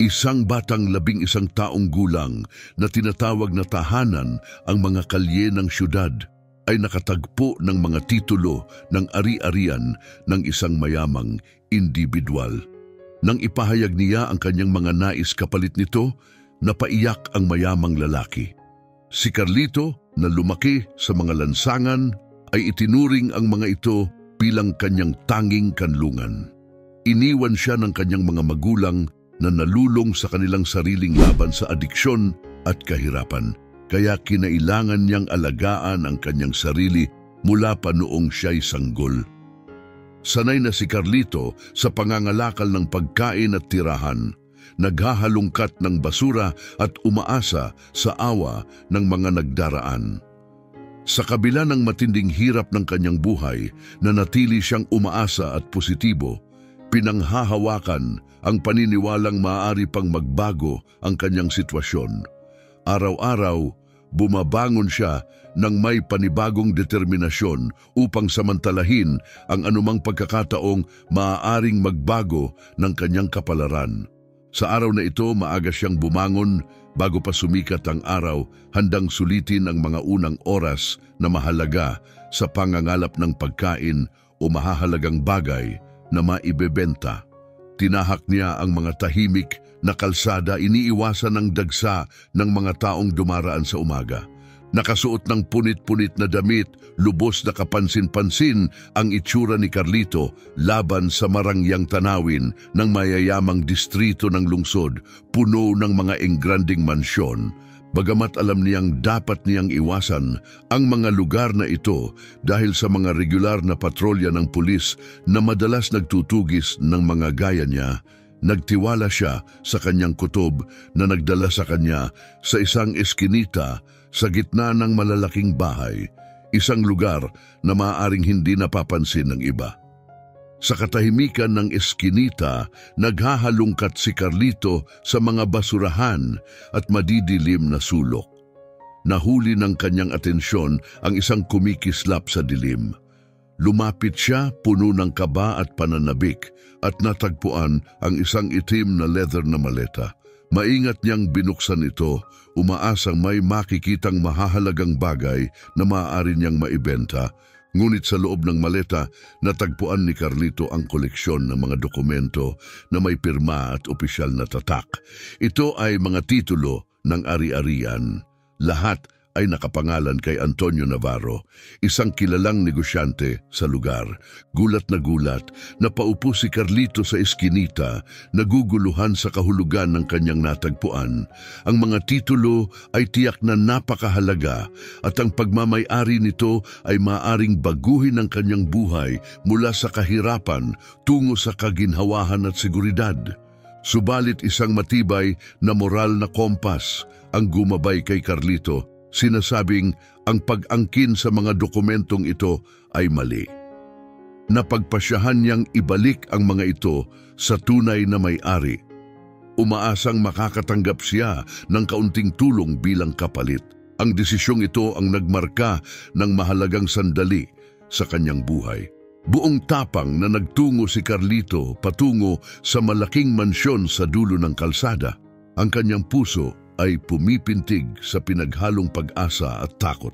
Isang batang 11 taong gulang na tinatawag na tahanan ang mga kalye ng syudad ay nakatagpo ng mga titulo ng ari-arian ng isang mayamang individual. Nang ipahayag niya ang kanyang mga nais kapalit nito, napaiyak ang mayamang lalaki. Si Carlito na lumaki sa mga lansangan ay itinuring ang mga ito bilang kanyang tanging kanlungan. Iniwan siya ng kanyang mga magulang na nalulong sa kanilang sariling laban sa adiksyon at kahirapan, kaya kinailangan niyang alagaan ang kanyang sarili mula pa noong siya'y sanggol. Sanay na si Carlito sa pangangalakal ng pagkain at tirahan, naghahalungkat ng basura at umaasa sa awa ng mga nagdaraan. Sa kabila ng matinding hirap ng kanyang buhay, nanatili siyang umaasa at positibo. Pinanghahawakan ang paniniwalang maaari pang magbago ang kanyang sitwasyon. Araw-araw, bumabangon siya ng may panibagong determinasyon upang samantalahin ang anumang pagkakataong maaaring magbago ng kanyang kapalaran. Sa araw na ito, maaga siyang bumangon bago pa sumikat ang araw, handang sulitin ang mga unang oras na mahalaga sa pangangalap ng pagkain o mahahalagang bagay na maibebenta. Tinahak niya ang mga tahimik na kalsada, iniiwasan ng dagsa ng mga taong dumaraan sa umaga. Nakasuot ng punit-punit na damit, lubos na kapansin-pansin ang itsura ni Carlito laban sa marangyang tanawin ng mayayamang distrito ng lungsod, puno ng mga engranding mansyon. Bagamat alam niyang dapat niyang iwasan ang mga lugar na ito dahil sa mga regular na patrolya ng pulis na madalas nagtutugis ng mga gaya niya, nagtiwala siya sa kanyang kutob na nagdala sa kanya sa isang eskinita sa gitna ng malalaking bahay, isang lugar na maaaring hindi napapansin ng iba. Sa katahimikan ng eskinita, naghahalungkat si Carlito sa mga basurahan at madidilim na sulok. Nahuli ng kanyang atensyon ang isang kumikislap sa dilim. Lumapit siya, puno ng kaba at pananabik, at natagpuan ang isang itim na leather na maleta. Maingat niyang binuksan ito, umaasang may makikitang mahahalagang bagay na maaari niyang maibenta. Ngunit sa loob ng maleta, natagpuan ni Carlito ang koleksyon ng mga dokumento na may pirma at opisyal na tatak. Ito ay mga titulo ng ari-arian. Lahat ay nakapangalan kay Antonio Navarro, isang kilalang negosyante sa lugar. Gulat na paupo si Carlito sa eskinita, naguguluhan sa kahulugan ng kanyang natagpuan. Ang mga titulo ay tiyak na napakahalaga at ang pagmamay-ari nito ay maaring baguhin ang kanyang buhay mula sa kahirapan tungo sa kaginhawahan at seguridad. Subalit isang matibay na moral na kompas ang gumabay kay Carlito, sinasabing ang pag-angkin sa mga dokumentong ito ay mali. Napagpasyahan niyang ibalik ang mga ito sa tunay na may-ari. Umaasang makakatanggap siya ng kaunting tulong bilang kapalit. Ang desisyong ito ang nagmarka ng mahalagang sandali sa kanyang buhay. Buong tapang na nagtungo si Carlito patungo sa malaking mansyon sa dulo ng kalsada. Ang kanyang puso ay pumipintig sa pinaghalong pag-asa at takot.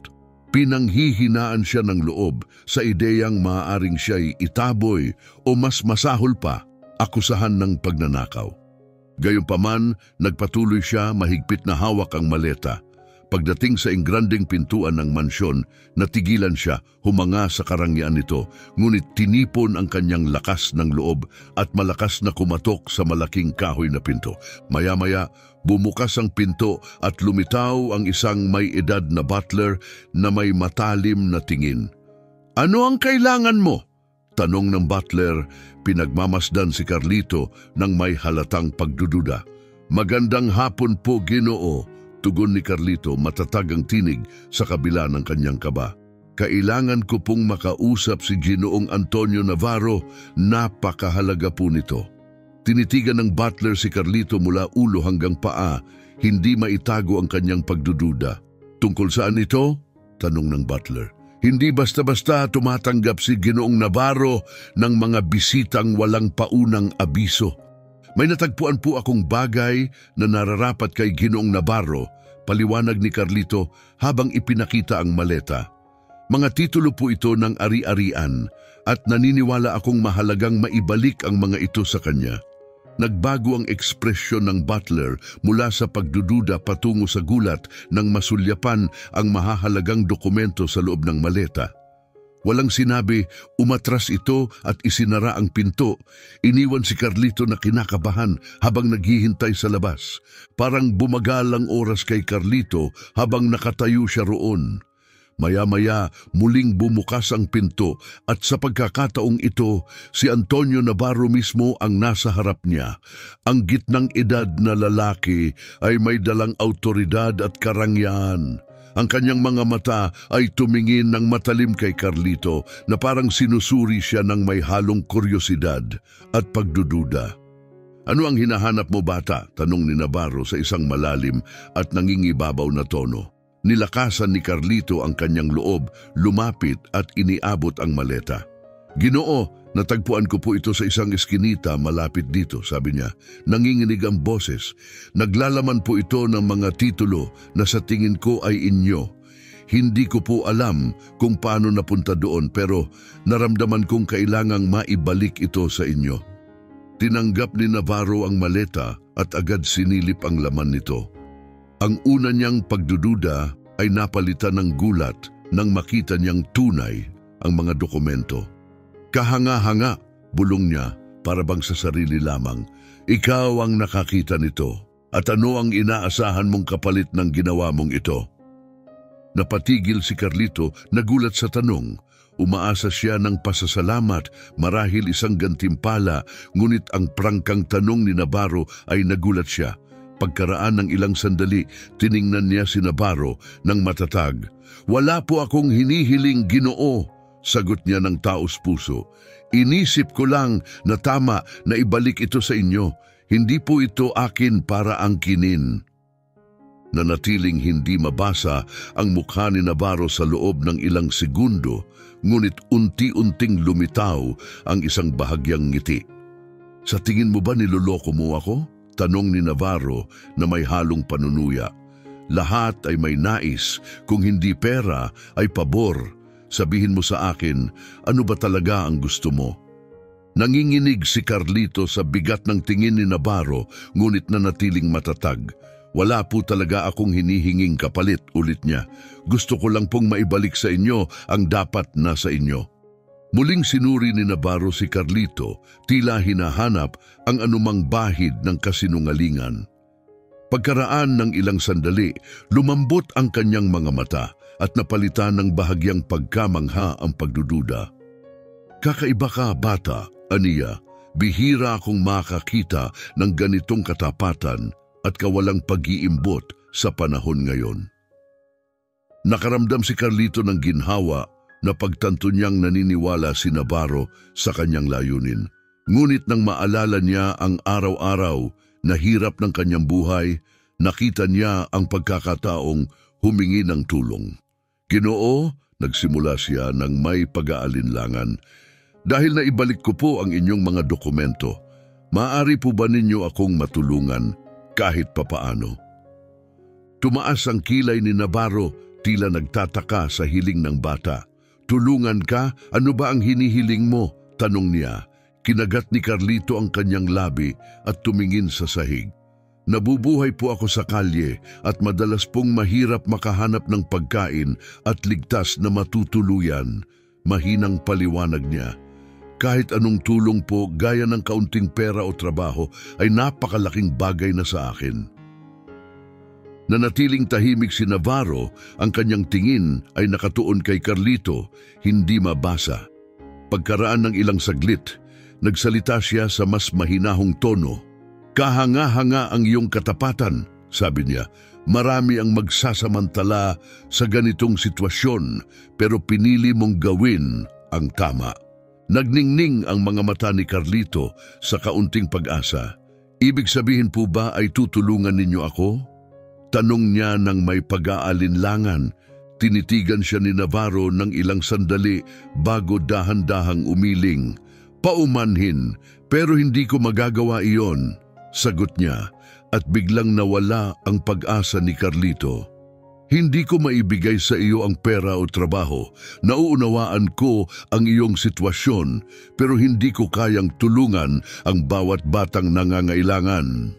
Pinanghihinaan siya ng loob sa ideyang maaaring siya'y itaboy o mas masahol pa, akusahan ng pagnanakaw. Gayunpaman, nagpatuloy siya, mahigpit na hawak ang maleta. Pagdating sa engranding pintuan ng mansyon, natigilan siya, humanga sa karangyaan nito, ngunit tinipon ang kanyang lakas ng loob at malakas na kumatok sa malaking kahoy na pinto. Maya-maya, bumukas ang pinto at lumitaw ang isang may edad na butler na may matalim na tingin. "Ano ang kailangan mo?" tanong ng butler. Pinagmamasdan si Carlito ng may halatang pagdududa. "Magandang hapon po, Ginoo," tugon ni Carlito, matatag ang tinig sa kabila ng kanyang kaba. "Kailangan ko pong makausap si Ginoong Antonio Navarro, napakahalaga po nito." Tinitigan ng butler si Carlito mula ulo hanggang paa, hindi maitago ang kanyang pagdududa. "Tungkol saan ito?" tanong ng butler. "Hindi basta-basta tumatanggap si Ginoong Navarro ng mga bisitang walang paunang abiso. May natagpuan po akong bagay na nararapat kay Ginoong Navarro, paliwanag ni Carlito habang ipinakita ang maleta. Mga titulo po ito ng ari-arian at naniniwala akong mahalagang maibalik ang mga ito sa kanya. Nagbago ang ekspresyon ng butler mula sa pagdududa patungo sa gulat nang masulyapan ang mahahalagang dokumento sa loob ng maleta. Walang sinabi, umatras ito at isinara ang pinto. Iniwan si Carlito na kinakabahan habang naghihintay sa labas. Parang bumagal ang oras kay Carlito habang nakatayo siya roon. Maya-maya muling bumukas ang pinto at sa pagkakataong ito, si Antonio Navarro mismo ang nasa harap niya. Ang gitnang edad na lalaki ay may dalang awtoridad at karangyaan. Ang kanyang mga mata ay tumingin ng matalim kay Carlito na parang sinusuri siya ng may halong kuryosidad at pagdududa. Ano ang hinahanap mo, bata? Tanong ni Navarro sa isang malalim at nangingibabaw na tono. Nilakasan ni Carlito ang kanyang loob, lumapit at iniabot ang maleta. Ginoo, natagpuan ko po ito sa isang eskinita malapit dito, sabi niya. Nanginginig ang boses. Naglalaman po ito ng mga titulo na sa tingin ko ay inyo. Hindi ko po alam kung paano napunta doon pero naramdaman kong kailangang maibalik ito sa inyo. Tinanggap ni Navarro ang maleta at agad sinilip ang laman nito. Ang una niyang pagdududa ay napalitan ng gulat nang makita niyang tunay ang mga dokumento. Kahanga-hanga, bulong niya para bang sa sarili lamang. Ikaw ang nakakita nito at ano ang inaasahan mong kapalit ng ginawa mong ito? Napatigil si Carlito, nagulat sa tanong. Umaasa siya ng pasasalamat, marahil isang gantimpala, ngunit ang prangkang tanong ni Navarro ay nagulat siya. Pagkaraan ng ilang sandali, tiningnan niya si Navarro ng matatag. Wala po akong hinihiling, Ginoo, sagot niya ng taos puso. Inisip ko lang na tama na ibalik ito sa inyo. Hindi po ito akin para angkinin. Nanatiling hindi mabasa ang mukha ni Navarro sa loob ng ilang segundo, ngunit unti-unting lumitaw ang isang bahagyang ngiti. Sa tingin mo ba niloloko mo ako? Tanong ni Navarro na may halong panunuya. Lahat ay may nais, kung hindi pera ay pabor. Sabihin mo sa akin, ano ba talaga ang gusto mo? Nanginginig si Carlito sa bigat ng tingin ni Navarro, ngunit nanatiling matatag. Wala po talaga akong hinihinging kapalit, ulit niya. Gusto ko lang pong maibalik sa inyo ang dapat nasa inyo. Muling sinuri ni Navarro si Carlito, tila hinahanap ang anumang bahid ng kasinungalingan. Pagkaraan ng ilang sandali, lumambot ang kanyang mga mata at napalitan ng bahagyang pagkamangha ang pagdududa. Kakaiba ka, bata, aniya. Bihira akong makakita ng ganitong katapatan at kawalang pag-iimbot sa panahon ngayon. Nakaramdam si Carlito ng ginhawa na pagtanto niyang naniniwala si Navarro sa kanyang layunin. Ngunit nang maalala niya ang araw-araw na hirap ng kanyang buhay, nakita niya ang pagkakataong humingi ng tulong. Ginoo, nagsimula siya ng may pag-aalinlangan. Dahil na ibalik ko po ang inyong mga dokumento, maaari po ba ninyo akong matulungan kahit papaano? Tumaas ang kilay ni Navarro, tila nagtataka sa hiling ng bata. Tulungan ka? Ano ba ang hinihiling mo? Tanong niya. Kinagat ni Carlito ang kanyang labi at tumingin sa sahig. Nabubuhay po ako sa kalye at madalas pong mahirap makahanap ng pagkain at ligtas na matutuluyan. Mahinang paliwanag niya. Kahit anong tulong po gaya ng kaunting pera o trabaho ay napakalaking bagay na sa akin. Nanatiling tahimik si Navarro, ang kanyang tingin ay nakatuon kay Carlito, hindi mabasa. Pagkaraan ng ilang saglit, nagsalita siya sa mas mahinahong tono. Kahanga-hanga ang iyong katapatan, sabi niya. Marami ang magsasamantala sa ganitong sitwasyon, pero pinili mong gawin ang tama. Nagningning ang mga mata ni Carlito sa kaunting pag-asa. Ibig sabihin po ba ay tutulungan ninyo ako? Tanong niya ng may pag-aalinlangan. Tinitigan siya ni Navarro ng ilang sandali bago dahan-dahang umiling. Paumanhin, pero hindi ko magagawa iyon, sagot niya, at biglang nawala ang pag-asa ni Carlito. Hindi ko maibigay sa iyo ang pera o trabaho. Nauunawaan ko ang iyong sitwasyon, pero hindi ko kayang tulungan ang bawat batang nangangailangan.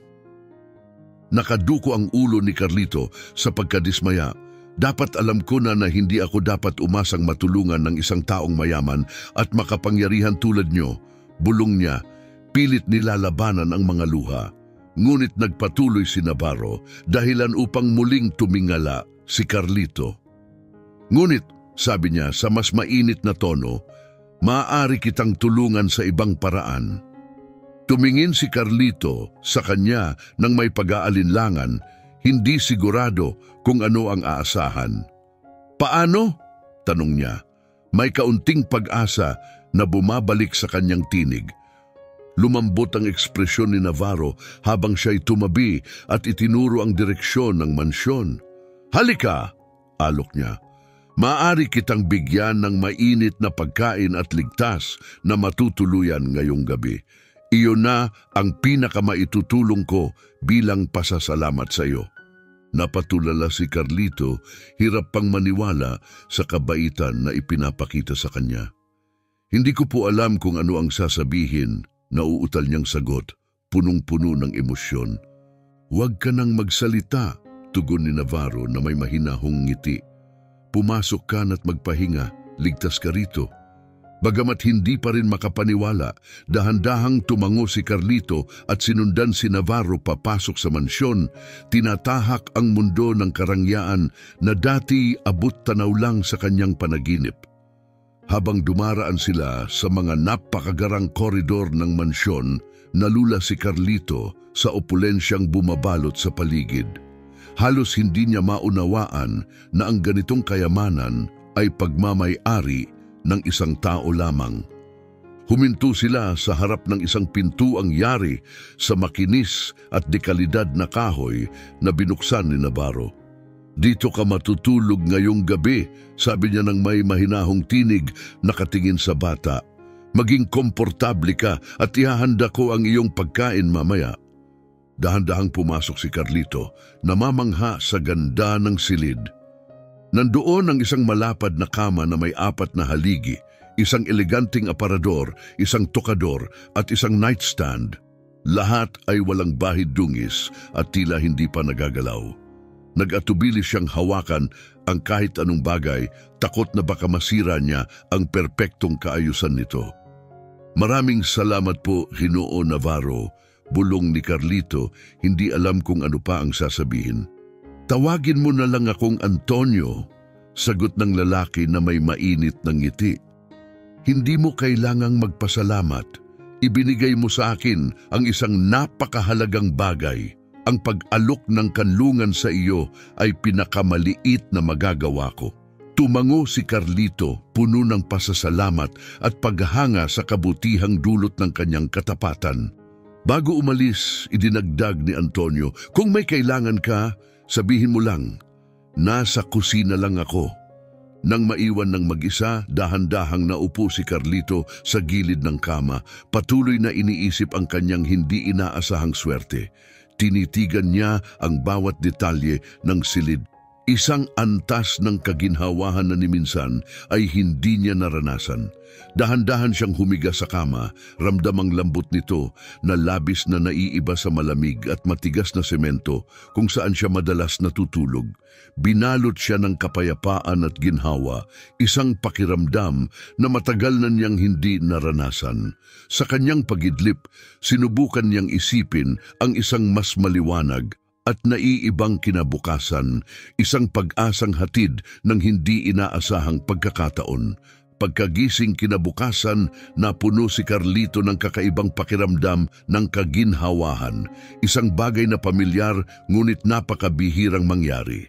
Nakaduko ang ulo ni Carlito sa pagkadismaya. Dapat alam ko na hindi ako dapat umasang matulungan ng isang taong mayaman at makapangyarihan tulad niyo. Bulong niya, pilit nilalabanan ang mga luha. Ngunit nagpatuloy si Navarro dahilan upang muling tumingala si Carlito. Ngunit, sabi niya sa mas mainit na tono, maaari kitang tulungan sa ibang paraan. Tumingin si Carlito sa kanya nang may pag-aalinlangan, hindi sigurado kung ano ang aasahan. Paano? Tanong niya. May kaunting pag-asa na bumabalik sa kanyang tinig. Lumambot ang ekspresyon ni Navarro habang siya'y tumabi at itinuro ang direksyon ng mansyon. Halika, alok niya. Maaari kitang bigyan ng mainit na pagkain at ligtas na matutuluyan ngayong gabi. Iyon na ang pinakamaitutulong ko bilang pasasalamat sa iyo. Napatulala si Carlito, hirap pang maniwala sa kabaitan na ipinapakita sa kanya. Hindi ko po alam kung ano ang sasabihin, nauutal niyang sagot, punong-puno ng emosyon. Huwag ka nang magsalita, tugon ni Navarro na may mahinahong ngiti. Pumasok ka na't magpahinga, ligtas ka rito. Bagamat hindi pa rin makapaniwala, dahan-dahang tumango si Carlito at sinundan si Navarro papasok sa mansyon, tinatahak ang mundo ng karangyaan na dati abot tanaw lang sa kanyang panaginip. Habang dumaraan sila sa mga napakagarang koridor ng mansyon, nalula si Carlito sa opulensyang bumabalot sa paligid. Halos hindi niya maunawaan na ang ganitong kayamanan ay pagmamay-ari ng isang tao lamang. Huminto sila sa harap ng isang pintuang yari sa makinis at dekalidad na kahoy na binuksan ni Navarro. Dito ka matutulog ngayong gabi, sabi niya ng may mahinahong tinig, nakatingin sa bata. Maging komportable ka at ihahanda ko ang iyong pagkain mamaya. Dahan-dahang pumasok si Carlito, namamangha sa ganda ng silid. Nandoon ang isang malapad na kama na may 4 na haligi, isang eleganteng aparador, isang tokador at isang nightstand. Lahat ay walang bahid dungis at tila hindi pa nagagalaw. Nag-atubili siyang hawakan ang kahit anong bagay, takot na baka masira niya ang perpektong kaayusan nito. Maraming salamat po, Ginoo Navarro, bulong ni Carlito, hindi alam kung ano pa ang sasabihin. Tawagin mo na lang akong Antonio, sagot ng lalaki na may mainit ng ngiti. Hindi mo kailangang magpasalamat. Ibinigay mo sa akin ang isang napakahalagang bagay. Ang pag-alok ng kanlungan sa iyo ay pinakamaliit na magagawa ko. Tumango si Carlito, puno ng pasasalamat at paghanga sa kabutihang dulot ng kanyang katapatan. Bago umalis, idinagdag ni Antonio, kung may kailangan ka, sabihin mo lang, nasa kusina lang ako. Nang maiwan ng mag-isa, dahan-dahang naupo si Carlito sa gilid ng kama, patuloy na iniisip ang kanyang hindi inaasahang swerte. Tinitigan niya ang bawat detalye ng silid. Isang antas ng kaginhawahan na ni minsan ay hindi niya naranasan. Dahan-dahan siyang humiga sa kama, ramdam ang lambot nito na labis na naiiba sa malamig at matigas na semento kung saan siya madalas natutulog. Binalot siya ng kapayapaan at ginhawa, isang pakiramdam na matagal na niyang hindi naranasan. Sa kanyang pagidlip, sinubukan niyang isipin ang isang mas maliwanag at naiibang kinabukasan, isang pag-asang hatid ng hindi inaasahang pagkakataon. Pagkagising kinabukasan, napuno si Carlito ng kakaibang pakiramdam ng kaginhawahan, isang bagay na pamilyar ngunit napakabihirang mangyari.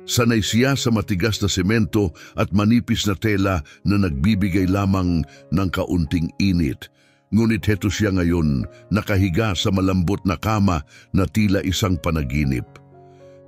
Sanay siya sa matigas na semento at manipis na tela na nagbibigay lamang ng kaunting init. Ngunit heto siya ngayon, nakahiga sa malambot na kama na tila isang panaginip.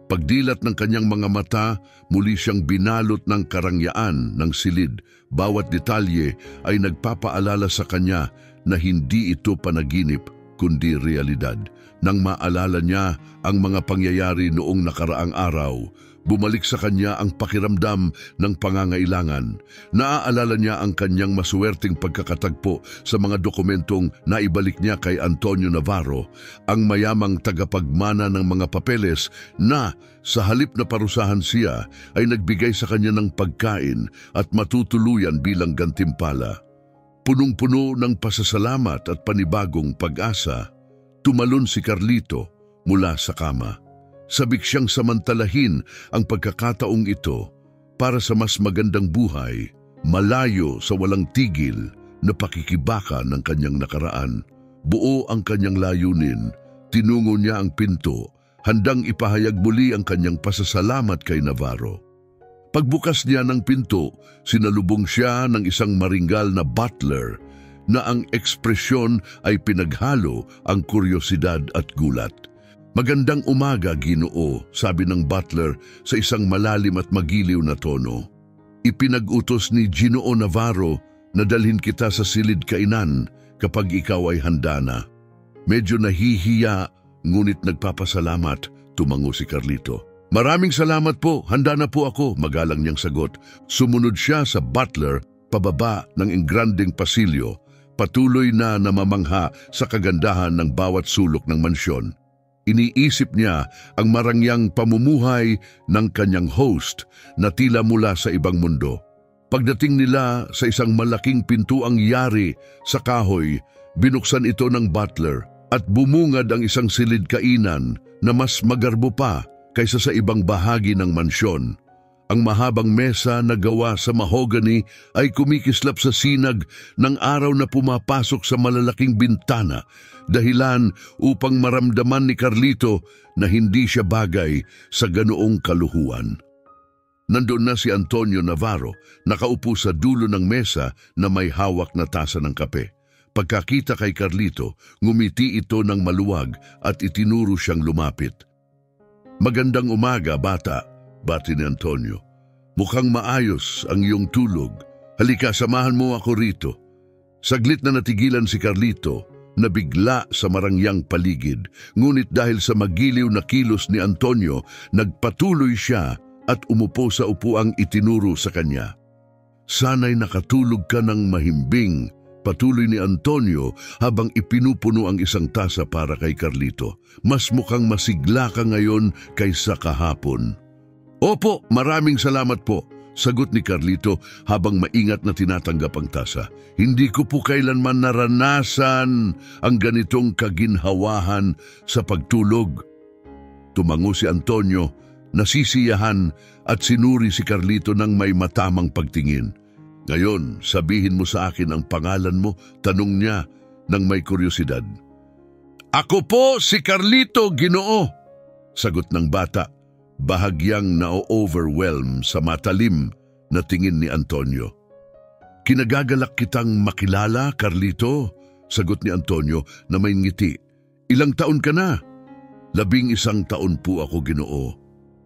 Pagdilat ng kanyang mga mata, muli siyang binalot ng karangyaan ng silid. Bawat detalye ay nagpapaalala sa kanya na hindi ito panaginip kundi realidad. Nang maalala niya ang mga pangyayari noong nakaraang araw, bumalik sa kanya ang pakiramdam ng pangangailangan. Naaalala niya ang kanyang maswerteng pagkakatagpo sa mga dokumentong naibalik niya kay Antonio Navarro, ang mayamang tagapagmana ng mga papeles na sa halip na parusahan siya ay nagbigay sa kanya ng pagkain at matutuluyan bilang gantimpala. Punong-puno ng pasasalamat at panibagong pag-asa, tumalon si Carlito mula sa kama. Sabik siyang samantalahin ang pagkakataong ito para sa mas magandang buhay, malayo sa walang tigil na pakikibaka ng kanyang nakaraan. Buo ang kanyang layunin, tinungo niya ang pinto, handang ipahayag muli ang kanyang pasasalamat kay Navarro. Pagbukas niya ng pinto, sinalubong siya ng isang maringgal na butler na ang ekspresyon ay pinaghalo ang kuryosidad at gulat. "Magandang umaga, Ginoo," sabi ng butler sa isang malalim at magiliw na tono. "Ipinag-utos ni Ginoo Navarro na dalhin kita sa silid kainan kapag ikaw ay handa na." Medyo nahihiya, ngunit nagpapasalamat, tumango si Carlito. "Maraming salamat po, handa na po ako," magalang niyang sagot. Sumunod siya sa butler pababa ng engrandeng pasilyo, patuloy na namamangha sa kagandahan ng bawat sulok ng mansyon. Iniisip niya ang marangyang pamumuhay ng kanyang host na tila mula sa ibang mundo. Pagdating nila sa isang malaking pintuang yari sa kahoy, binuksan ito ng butler at bumungad ang isang silid kainan na mas magarbo pa kaysa sa ibang bahagi ng mansyon. Ang mahabang mesa na gawa sa mahogany ay kumikislap sa sinag ng araw na pumapasok sa malalaking bintana, dahilan upang maramdaman ni Carlito na hindi siya bagay sa ganoong kaluhuan. Nandoon na si Antonio Navarro, nakaupo sa dulo ng mesa na may hawak na tasa ng kape. Pagkakita kay Carlito, ngumiti ito ng maluwag at itinuro siyang lumapit. "Magandang umaga, bata," bati ni Antonio. "Mukhang maayos ang iyong tulog. Halika, samahan mo ako rito." Saglit na natigilan si Carlito, nabigla sa marangyang paligid. Ngunit dahil sa magiliw na kilos ni Antonio, nagpatuloy siya at umupo sa upuang itinuro sa kanya. "Sana'y nakatulog ka ng mahimbing," patuloy ni Antonio habang ipinupuno ang isang tasa para kay Carlito. "Mas mukhang masigla ka ngayon kaysa kahapon." "Opo, maraming salamat po," sagot ni Carlito habang maingat na tinatanggap ang tasa. "Hindi ko po kailanman naranasan ang ganitong kaginhawahan sa pagtulog." Tumango si Antonio, nasisiyahan at sinuri si Carlito ng may matamang pagtingin. "Ngayon, sabihin mo sa akin ang pangalan mo," tanong niya ng may kuryosidad. "Ako po si Carlito, Ginoo," sagot ng bata, bahagyang na-overwhelm sa matalim na tingin ni Antonio. "Kinagagalak kitang makilala, Carlito," sagot ni Antonio na may ngiti. "Ilang taon ka na?" "11 taon po ako, Ginoo,"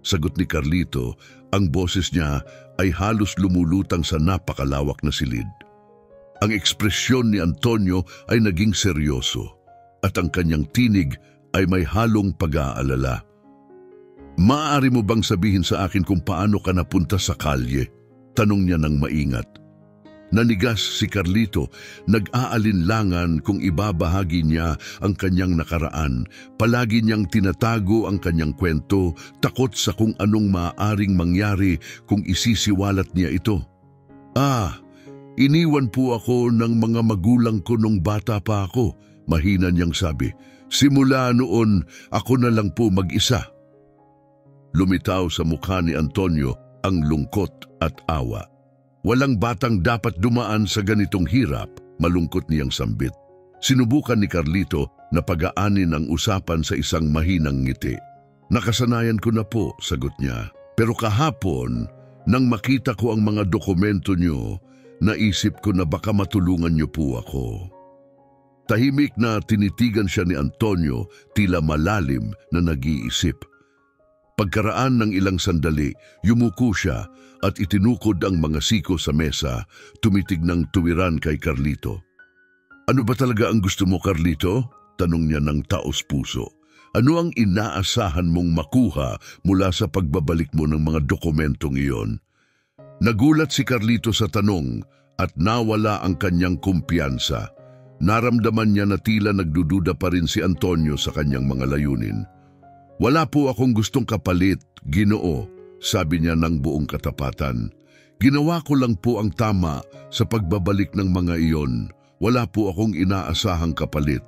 sagot ni Carlito. Ang boses niya ay halos lumulutang sa napakalawak na silid. Ang ekspresyon ni Antonio ay naging seryoso at ang kanyang tinig ay may halong pag-aalala. "Maaari mo bang sabihin sa akin kung paano ka napunta sa kalye?" tanong niya ng maingat. Nanigas si Carlito, nag-aalinlangan kung ibabahagi niya ang kanyang nakaraan. Palagi niyang tinatago ang kanyang kwento, takot sa kung anong maaaring mangyari kung isisiwalat niya ito. Iniwan po ako ng mga magulang ko nung bata pa ako," mahina niyang sabi. "Simula noon, ako na lang po mag-isa." Lumitaw sa mukha ni Antonio ang lungkot at awa. Walang batang dapat dumaan sa ganitong hirap, malungkot niyang sambit. Sinubukan ni Carlito na pag-aanin ang usapan sa isang mahinang ngiti. "Nakasanayan ko na po," sagot niya. "Pero kahapon, nang makita ko ang mga dokumento niyo, naisip ko na baka matulungan niyo po ako." Tahimik na tinitigan siya ni Antonio, tila malalim na nag-iisip. Pagkaraan ng ilang sandali, yumuko siya at itinukod ang mga siko sa mesa, tumitig ng tuwiran kay Carlito. Ano ba talaga ang gusto mo, Carlito? Tanong niya ng taos-puso. Ano ang inaasahan mong makuha mula sa pagbabalik mo ng mga dokumentong iyon? Nagulat si Carlito sa tanong at nawala ang kanyang kumpiyansa. Naramdaman niya na tila nagdududa pa rin si Antonio sa kanyang mga layunin. Wala po akong gustong kapalit, Ginoo, sabi niya ng buong katapatan. Ginawa ko lang po ang tama sa pagbabalik ng mga iyon. Wala po akong inaasahang kapalit.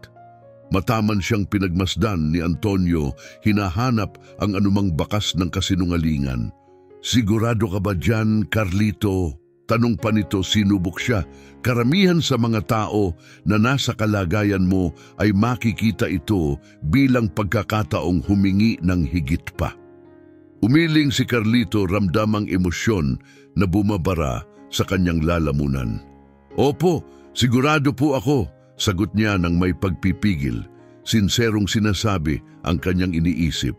Mataman siyang pinagmasdan ni Antonio, hinahanap ang anumang bakas ng kasinungalingan. Sigurado ka ba dyan, Carlito? Tanong pa nito, sinubok siya. Karamihan sa mga tao na nasa kalagayan mo ay makikita ito bilang pagkakataong humingi ng higit pa. Umiling si Carlito, ramdam ang emosyon na bumabara sa kanyang lalamunan. Opo, sigurado po ako, sagot niya ng may pagpipigil. Sinserong sinasabi ang kanyang iniisip.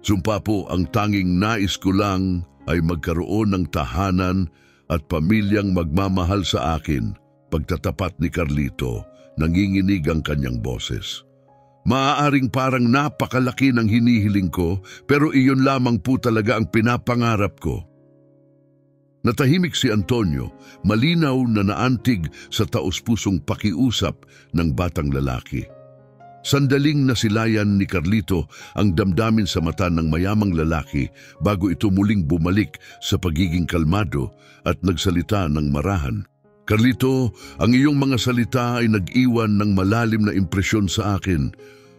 Sumpa po, ang tanging nais ko lang ay magkaroon ng tahanan at pamilyang magmamahal sa akin. Pagtatapat ni Carlito, nanginginig ang kanyang boses. Maaaring parang napakalaki ng hinihiling ko, pero iyon lamang po talaga ang pinapangarap ko. Natahimik si Antonio, malinaw na naantig sa taos-pusong pakiusap ng batang lalaki. Sandaling nasilayan ni Carlito ang damdamin sa mata ng mayamang lalaki bago ito muling bumalik sa pagiging kalmado at nagsalita ng marahan. Carlito, ang iyong mga salita ay nag-iwan ng malalim na impresyon sa akin.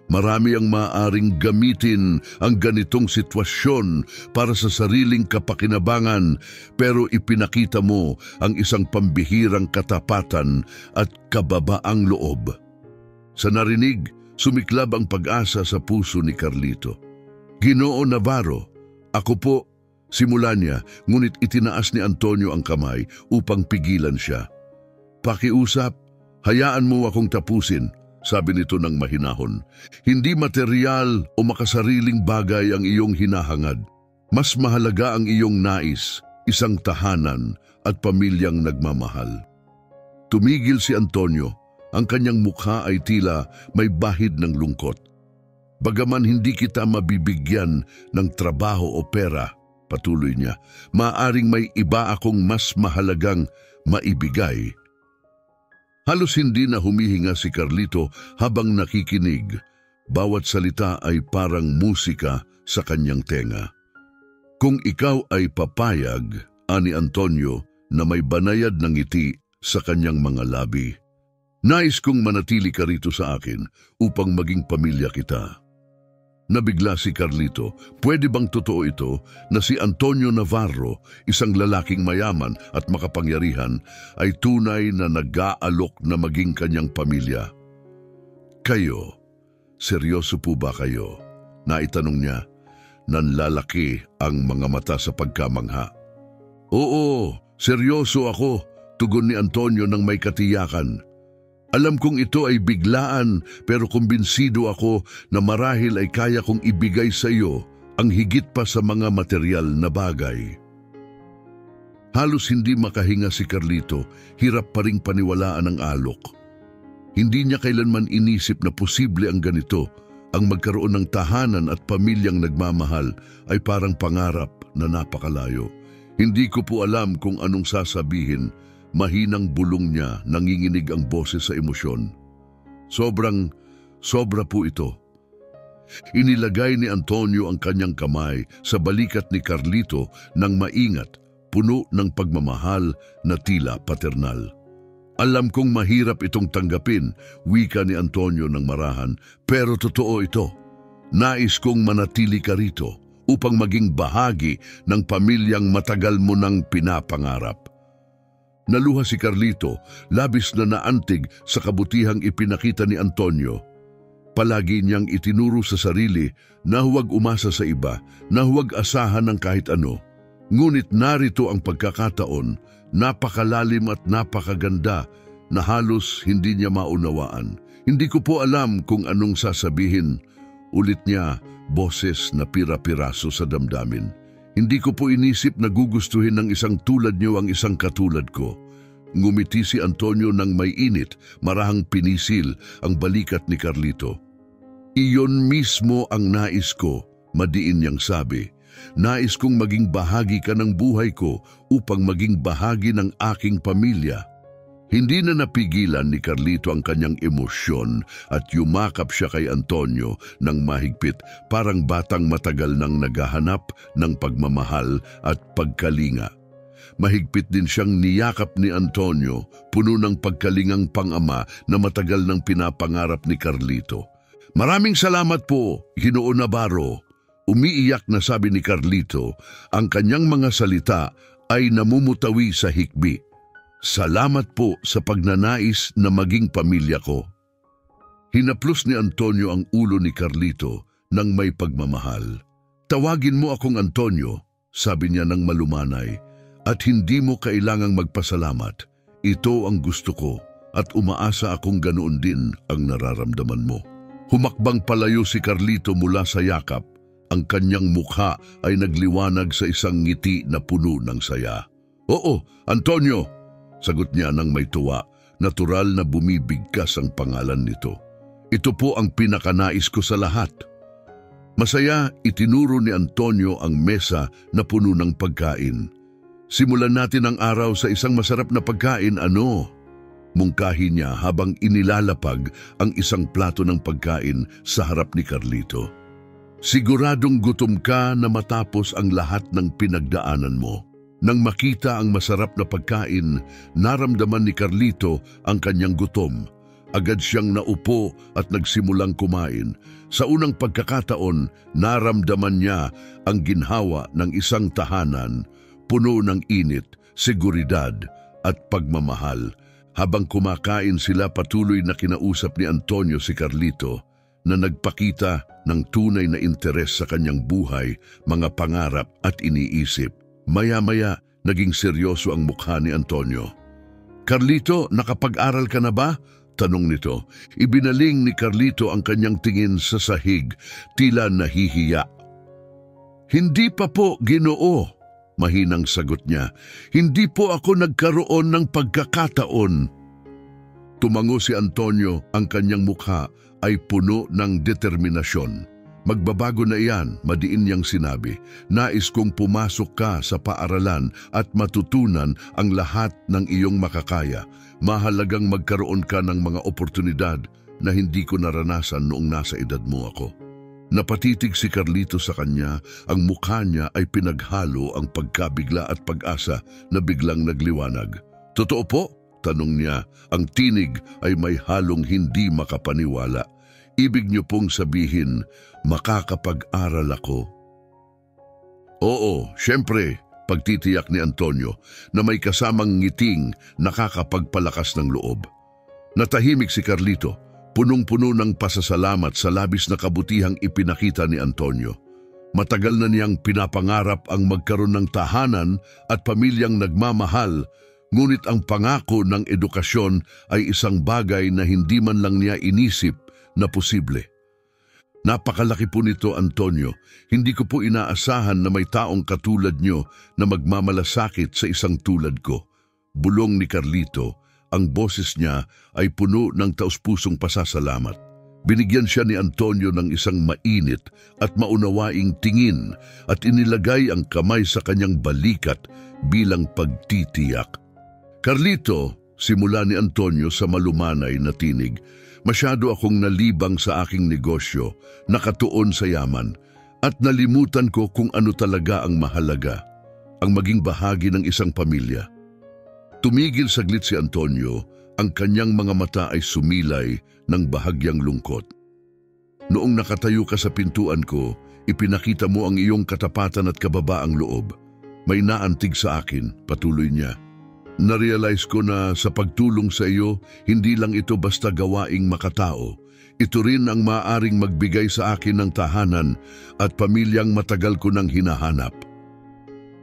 Marami ang maaaring gamitin ang ganitong sitwasyon para sa sariling kapakinabangan, pero ipinakita mo ang isang pambihirang katapatan at kababaang loob. Sa narinig, sumiklab ang pag-asa sa puso ni Carlito. Ginoo Navarro, ako po, simula niya, ngunit itinaas ni Antonio ang kamay upang pigilan siya. Pakiusap, hayaan mo akong tapusin, sabi nito ng mahinahon. Hindi material o makasariling bagay ang iyong hinahangad. Mas mahalaga ang iyong nais, isang tahanan at pamilyang nagmamahal. Tumigil si Antonio. Ang kanyang mukha ay tila may bahid ng lungkot. Bagaman hindi kita mabibigyan ng trabaho o pera, patuloy niya, maaaring may iba akong mas mahalagang maibigay. Halos hindi na humihinga si Carlito habang nakikinig. Bawat salita ay parang musika sa kanyang tenga. Kung ikaw ay papayag, ani Antonio na may banayad ng ngiti sa kanyang mga labi. Nais kong manatili ka rito sa akin upang maging pamilya kita. Nabigla si Carlito. Pwede bang totoo ito na si Antonio Navarro, isang lalaking mayaman at makapangyarihan, ay tunay na nag-aalok na maging kanyang pamilya? Kayo, seryoso po ba kayo? Naitanong niya. Nanlalaki ang mga mata sa pagkamangha. Oo, seryoso ako, tugon ni Antonio ng may katiyakan. Alam kong ito ay biglaan, pero kumbinsido ako na marahil ay kaya kong ibigay sa iyo ang higit pa sa mga material na bagay. Halos hindi makahinga si Carlito, hirap pa ring paniwalaan ang alok. Hindi niya kailanman inisip na posible ang ganito, ang magkaroon ng tahanan at pamilyang nagmamahal ay parang pangarap na napakalayo. Hindi ko po alam kung anong sasabihin. Mahinang bulong niya, nanginginig ang boses sa emosyon. Sobra po ito. Inilagay ni Antonio ang kanyang kamay sa balikat ni Carlito nang maingat, puno ng pagmamahal na tila paternal. Alam kong mahirap itong tanggapin, wika ni Antonio ng marahan, pero totoo ito. Nais kong manatili ka rito upang maging bahagi ng pamilyang matagal mo nang pinapangarap. Naluha si Carlito, labis na naantig sa kabutihang ipinakita ni Antonio. Palagi niyang itinuro sa sarili na huwag umasa sa iba, na huwag asahan ng kahit ano. Ngunit narito ang pagkakataon, napakalalim at napakaganda na halos hindi niya maunawaan. Hindi ko po alam kung anong sasabihin. Ulit niya, boses na pira-piraso sa damdamin. Hindi ko po inisip na gugustuhin ng isang tulad niyo ang isang katulad ko. Ngumiti si Antonio ng may init, marahang pinisil ang balikat ni Carlito. Iyon mismo ang nais ko, madiin niyang sabi. Nais kong maging bahagi ka ng buhay ko upang maging bahagi ng aking pamilya. Hindi na napigilan ni Carlito ang kanyang emosyon at yumakap siya kay Antonio ng mahigpit, parang batang matagal nang naghahanap ng pagmamahal at pagkalinga. Mahigpit din siyang niyakap ni Antonio, puno ng pagkalingang pang-ama na matagal nang pinapangarap ni Carlito. Maraming salamat po, Ginoo Navarro. Umiiyak na sabi ni Carlito, ang kanyang mga salita ay namumutawi sa hikbi. Salamat po sa pagnanais na maging pamilya ko. Hinaplos ni Antonio ang ulo ni Carlito ng may pagmamahal. Tawagin mo akong Antonio, sabi niya ng malumanay, at hindi mo kailangang magpasalamat. Ito ang gusto ko at umaasa akong ganoon din ang nararamdaman mo. Humakbang palayo si Carlito mula sa yakap. Ang kanyang mukha ay nagliwanag sa isang ngiti na puno ng saya. Oo, Antonio, sagot niya ng may tuwa, natural na bumibigkas ang pangalan nito. Ito po ang pinakanais ko sa lahat. Masaya, itinuro ni Antonio ang mesa na puno ng pagkain. Simulan natin ang araw sa isang masarap na pagkain, ano? Mungkahi niya habang inilalapag ang isang plato ng pagkain sa harap ni Carlito. Siguradong gutom ka na matapos ang lahat ng pinagdaanan mo. Nang makita ang masarap na pagkain, naramdaman ni Carlito ang kanyang gutom. Agad siyang naupo at nagsimulang kumain. Sa unang pagkakataon, naramdaman niya ang ginhawa ng isang tahanan, puno ng init, seguridad at pagmamahal. Habang kumakain sila, patuloy na kinausap ni Antonio si Carlito na nagpakita ng tunay na interes sa kanyang buhay, mga pangarap at iniisip. Maya-maya, naging seryoso ang mukha ni Antonio. Carlito, nakapag-aral ka na ba? Tanong nito. Ibinaling ni Carlito ang kanyang tingin sa sahig, tila nahihiya. Hindi pa po, Ginoo. Mahinang sagot niya. Hindi po ako nagkaroon ng pagkakataon. Tumango si Antonio, ang kanyang mukha ay puno ng determinasyon. Magbabago na iyan, madiin niyang sinabi. Nais kong pumasok ka sa paaralan at matutunan ang lahat ng iyong makakaya. Mahalagang magkaroon ka ng mga oportunidad na hindi ko naranasan noong nasa edad mo ako. Napatitig si Carlito sa kanya, ang mukha niya ay pinaghalo ang pagkabigla at pag-asa na biglang nagliwanag. Totoo po? Tanong niya, ang tinig ay may halong hindi makapaniwala. Ibig niyo pong sabihin, makakapag-aral ako? Oo, syempre, pagtitiyak ni Antonio na may kasamang ngiting nakakapagpalakas ng loob. Natahimik si Carlito, punong-puno ng pasasalamat sa labis na kabutihang ipinakita ni Antonio. Matagal na niyang pinapangarap ang magkaroon ng tahanan at pamilyang nagmamahal, ngunit ang pangako ng edukasyon ay isang bagay na hindi man lang niya inisip na posible. Napakalaki po nito, Antonio. Hindi ko po inaasahan na may taong katulad nyo na magmamalasakit sa isang tulad ko. Bulong ni Carlito, ang boses niya ay puno ng taus-pusong pasasalamat. Binigyan siya ni Antonio ng isang mainit at maunawaing tingin at inilagay ang kamay sa kanyang balikat bilang pagtitiyak. Carlito, simula ni Antonio sa malumanay na tinig, masyado akong nalibang sa aking negosyo, nakatuon sa yaman, at nalimutan ko kung ano talaga ang mahalaga, ang maging bahagi ng isang pamilya. Tumigil saglit si Antonio, ang kanyang mga mata ay sumilay ng bahagyang lungkot. Noong nakatayo ka sa pintuan ko, ipinakita mo ang iyong katapatan at kababaang loob. May naantig sa akin, patuloy niya. Narealize ko na sa pagtulong sa iyo, hindi lang ito basta gawaing makatao. Ito rin ang maaaring magbigay sa akin ng tahanan at pamilyang matagal ko nang hinahanap.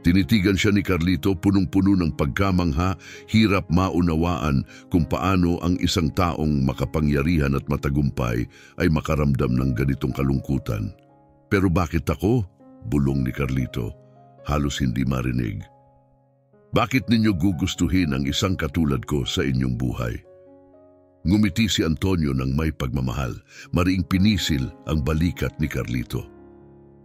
Tinitigan siya ni Carlito, punong-puno ng pagkamangha, hirap maunawaan kung paano ang isang taong makapangyarihan at matagumpay ay makaramdam ng ganitong kalungkutan. Pero bakit ako? Bulong ni Carlito, halos hindi marinig. Bakit ninyo gugustuhin ang isang katulad ko sa inyong buhay? Ngumiti si Antonio ng may pagmamahal, mariing pinisil ang balikat ni Carlito.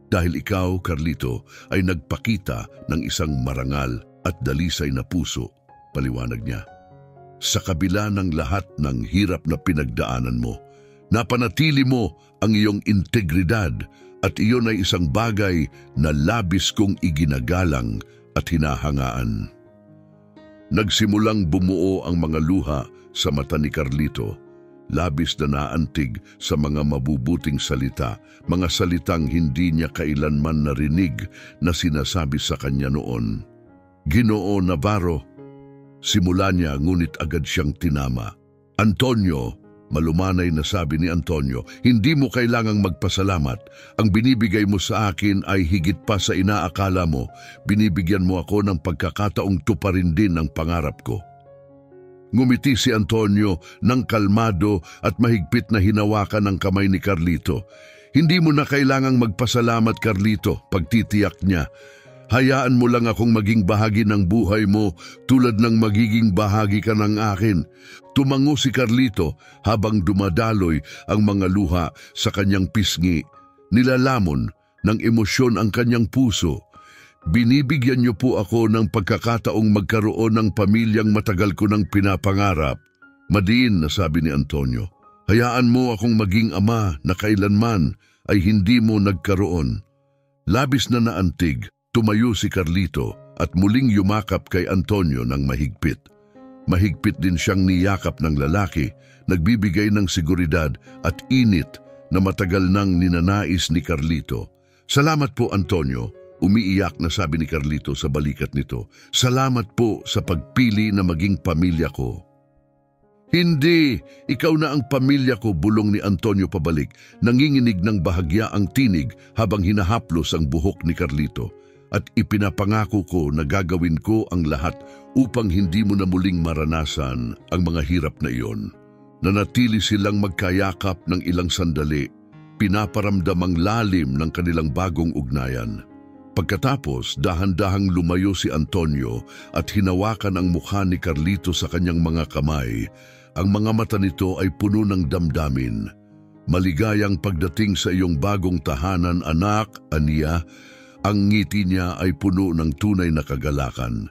Dahil ikaw, Carlito, ay nagpakita ng isang marangal at dalisay na puso, paliwanag niya. Sa kabila ng lahat ng hirap na pinagdaanan mo, napanatili mo ang iyong integridad at iyon ay isang bagay na labis kong iginagalang at hinahangaan. Nagsimulang bumuo ang mga luha sa mata ni Carlito, labis na naantig sa mga mabubuting salita, mga salitang hindi niya kailanman narinig na sinasabi sa kanya noon. Ginoo Navarro, simula niya ngunit agad siyang tinama. Antonio, malumanay na sabi ni Antonio, hindi mo kailangang magpasalamat. Ang binibigay mo sa akin ay higit pa sa inaakala mo. Binibigyan mo ako ng pagkakataong tuparin din ang pangarap ko. Ngumiti si Antonio ng kalmado at mahigpit na hinawakan ang kamay ni Carlito. Hindi mo na kailangang magpasalamat, Carlito, pagtitiyak niya. Hayaan mo lang akong maging bahagi ng buhay mo tulad ng magiging bahagi ka ng akin. Tumango si Carlito habang dumadaloy ang mga luha sa kanyang pisngi. Nilalamon ng emosyon ang kanyang puso. Binibigyan niyo po ako ng pagkakataong magkaroon ng pamilyang matagal ko nang pinapangarap. Madiin na sabi ni Antonio. Hayaan mo akong maging ama na kailanman ay hindi mo nagkaroon. Labis na naantig, tumayo si Carlito at muling yumakap kay Antonio ng mahigpit. Mahigpit din siyang niyakap ng lalaki, nagbibigay ng seguridad at init na matagal nang ninanais ni Carlito. Salamat po, Antonio. Umiiyak na sabi ni Carlito sa balikat nito. Salamat po sa pagpili na maging pamilya ko. Hindi, ikaw na ang pamilya ko, bulong ni Antonio pabalik. Nanginginig ng bahagya ang tinig habang hinahaplos ang buhok ni Carlito. At ipinapangako ko na gagawin ko ang lahat upang hindi mo na muling maranasan ang mga hirap na iyon. Nanatili silang magkayakap ng ilang sandali, pinaparamdam ang lalim ng kanilang bagong ugnayan. Pagkatapos, dahan-dahang lumayo si Antonio at hinawakan ang mukha ni Carlito sa kanyang mga kamay. Ang mga mata nito ay puno ng damdamin. Maligayang pagdating sa iyong bagong tahanan, anak, aniya. Ang ngiti niya ay puno ng tunay na kagalakan.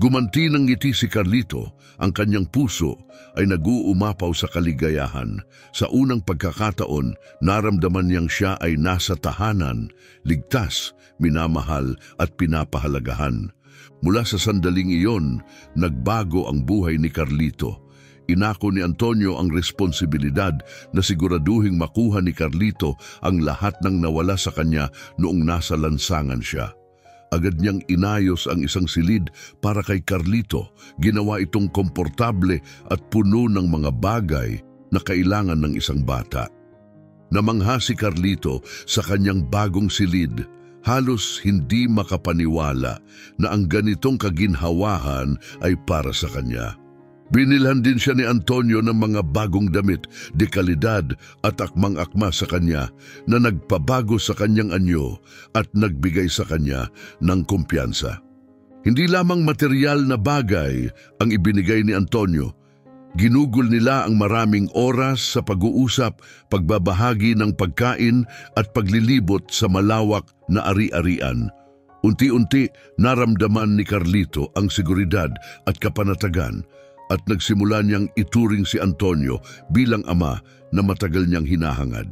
Gumanti ng ngiti si Carlito, ang kanyang puso ay nag-uumapaw sa kaligayahan. Sa unang pagkakataon, naramdaman niyang siya ay nasa tahanan, ligtas, minamahal at pinapahalagahan. Mula sa sandaling iyon, nagbago ang buhay ni Carlito. Inako ni Antonio ang responsibilidad na siguraduhing makuha ni Carlito ang lahat ng nawala sa kanya noong nasa lansangan siya. Agad niyang inayos ang isang silid para kay Carlito. Ginawa itong komportable at puno ng mga bagay na kailangan ng isang bata. Namangha si Carlito sa kanyang bagong silid. Halos hindi makapaniwala na ang ganitong kaginhawahan ay para sa kanya. Binilhan din siya ni Antonio ng mga bagong damit, dekalidad at akmang-akma sa kanya na nagpabago sa kanyang anyo at nagbigay sa kanya ng kumpiyansa. Hindi lamang material na bagay ang ibinigay ni Antonio. Ginugol nila ang maraming oras sa pag-uusap, pagbabahagi ng pagkain at paglilibot sa malawak na ari-arian. Unti-unti naramdaman ni Carlito ang seguridad at kapanatagan at nagsimula niyang ituring si Antonio bilang ama na matagal niyang hinahangad.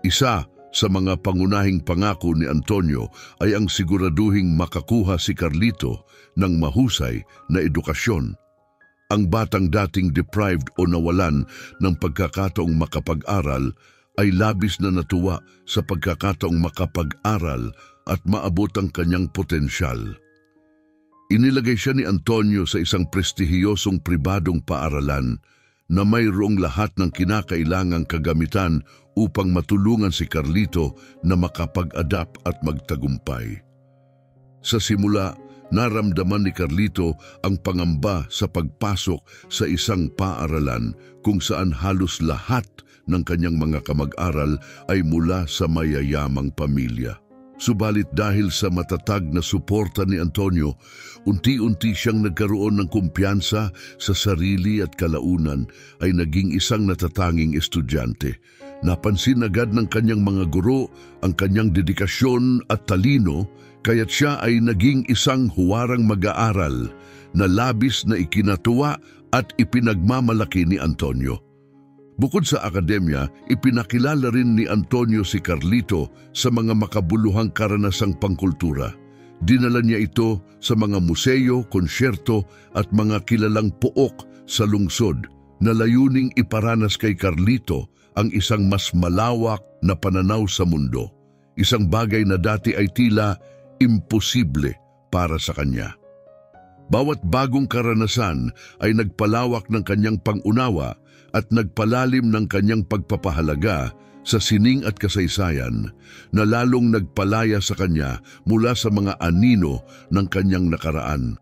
Isa sa mga pangunahing pangako ni Antonio ay ang siguraduhing makakuha si Carlito ng mahusay na edukasyon. Ang batang dating deprived o nawalan ng pagkakataong makapag-aral ay labis na natuwa sa pagkakataong makapag-aral at maabot ang kanyang potensyal. Inilagay siya ni Antonio sa isang prestihiyosong pribadong paaralan na mayroong lahat ng kinakailangang kagamitan upang matulungan si Carlito na makapag-adapt at magtagumpay. Sa simula, naramdaman ni Carlito ang pangamba sa pagpasok sa isang paaralan kung saan halos lahat ng kanyang mga kamag-aral ay mula sa mayayamang pamilya. Subalit dahil sa matatag na suporta ni Antonio, unti-unti siyang nagkaroon ng kumpiyansa sa sarili at kalaunan ay naging isang natatanging estudyante. Napansin agad ng kanyang mga guro ang kanyang dedikasyon at talino, kaya't siya ay naging isang huwarang mag-aaral na labis na ikinatuwa at ipinagmamalaki ni Antonio. Bukod sa akademya, ipinakilala rin ni Antonio si Carlito sa mga makabuluhang karanasang pangkultura. Dinala niya ito sa mga museo, konsyerto at mga kilalang pook sa lungsod na layuning iparanas kay Carlito ang isang mas malawak na pananaw sa mundo. Isang bagay na dati ay tila imposible para sa kanya. Bawat bagong karanasan ay nagpalawak ng kanyang pangunawa at nagpalalim ng kanyang pagpapahalaga sa sining at kasaysayan na lalong nagpalaya sa kanya mula sa mga anino ng kanyang nakaraan.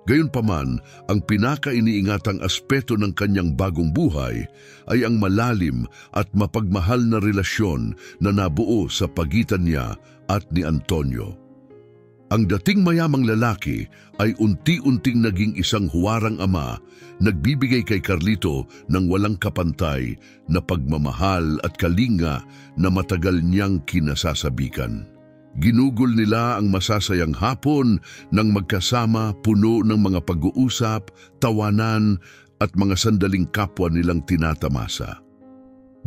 Gayunpaman, ang pinaka-iniingatang aspeto ng kanyang bagong buhay ay ang malalim at mapagmahal na relasyon na nabuo sa pagitan niya at ni Antonio. Ang dating mayamang lalaki ay unti-unting naging isang huwarang ama, nagbibigay kay Carlito ng walang kapantay na pagmamahal at kalinga na matagal niyang kinasasabikan. Ginugol nila ang masasayang hapon ng magkasama, puno ng mga pag-uusap, tawanan at mga sandaling kapwa nilang tinatamasa.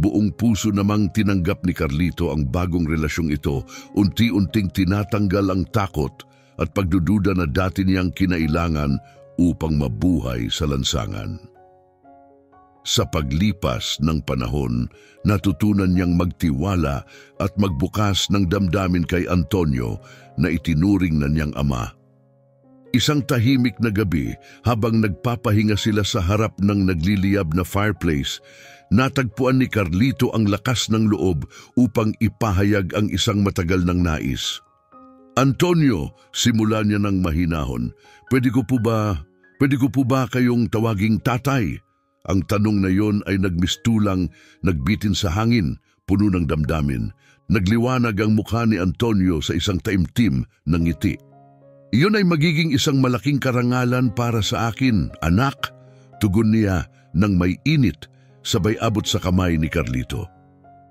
Buong puso namang tinanggap ni Carlito ang bagong relasyong ito, unti-unting tinatanggal ang takot at pagdududa na dati niyang kinailangan upang mabuhay sa lansangan. Sa paglipas ng panahon, natutunan niyang magtiwala at magbukas ng damdamin kay Antonio na itinuring na niyang ama. Isang tahimik na gabi, habang nagpapahinga sila sa harap ng nagliliyab na fireplace, natagpuan ni Carlito ang lakas ng loob upang ipahayag ang isang matagal ng nais. Antonio, simula niya ng mahinahon, pwede ko po ba kayong tawaging tatay? Ang tanong na yon ay nagmistulang, nagbitin sa hangin, puno ng damdamin. Nagliwanag ang mukha ni Antonio sa isang taimtim ng ngiti. Iyon ay magiging isang malaking karangalan para sa akin, anak, tugon niya ng may init, sabay abot sa kamay ni Carlito.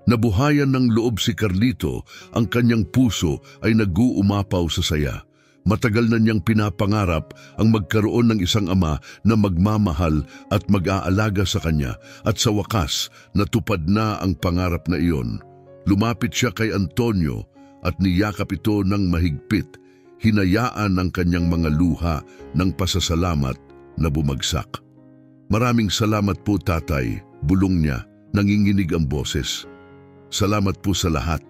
Nabuhayan ng loob si Carlito, ang kanyang puso ay nag-uumapaw sa saya. Matagal na niyang pinapangarap ang magkaroon ng isang ama na magmamahal at mag-aalaga sa kanya, at sa wakas natupad na ang pangarap na iyon. Lumapit siya kay Antonio at niyakap ito ng mahigpit, hinayaan ang kanyang mga luha ng pasasalamat na bumagsak. Maraming salamat po tatay, bulong niya, nanginginig ang boses. Salamat po sa lahat.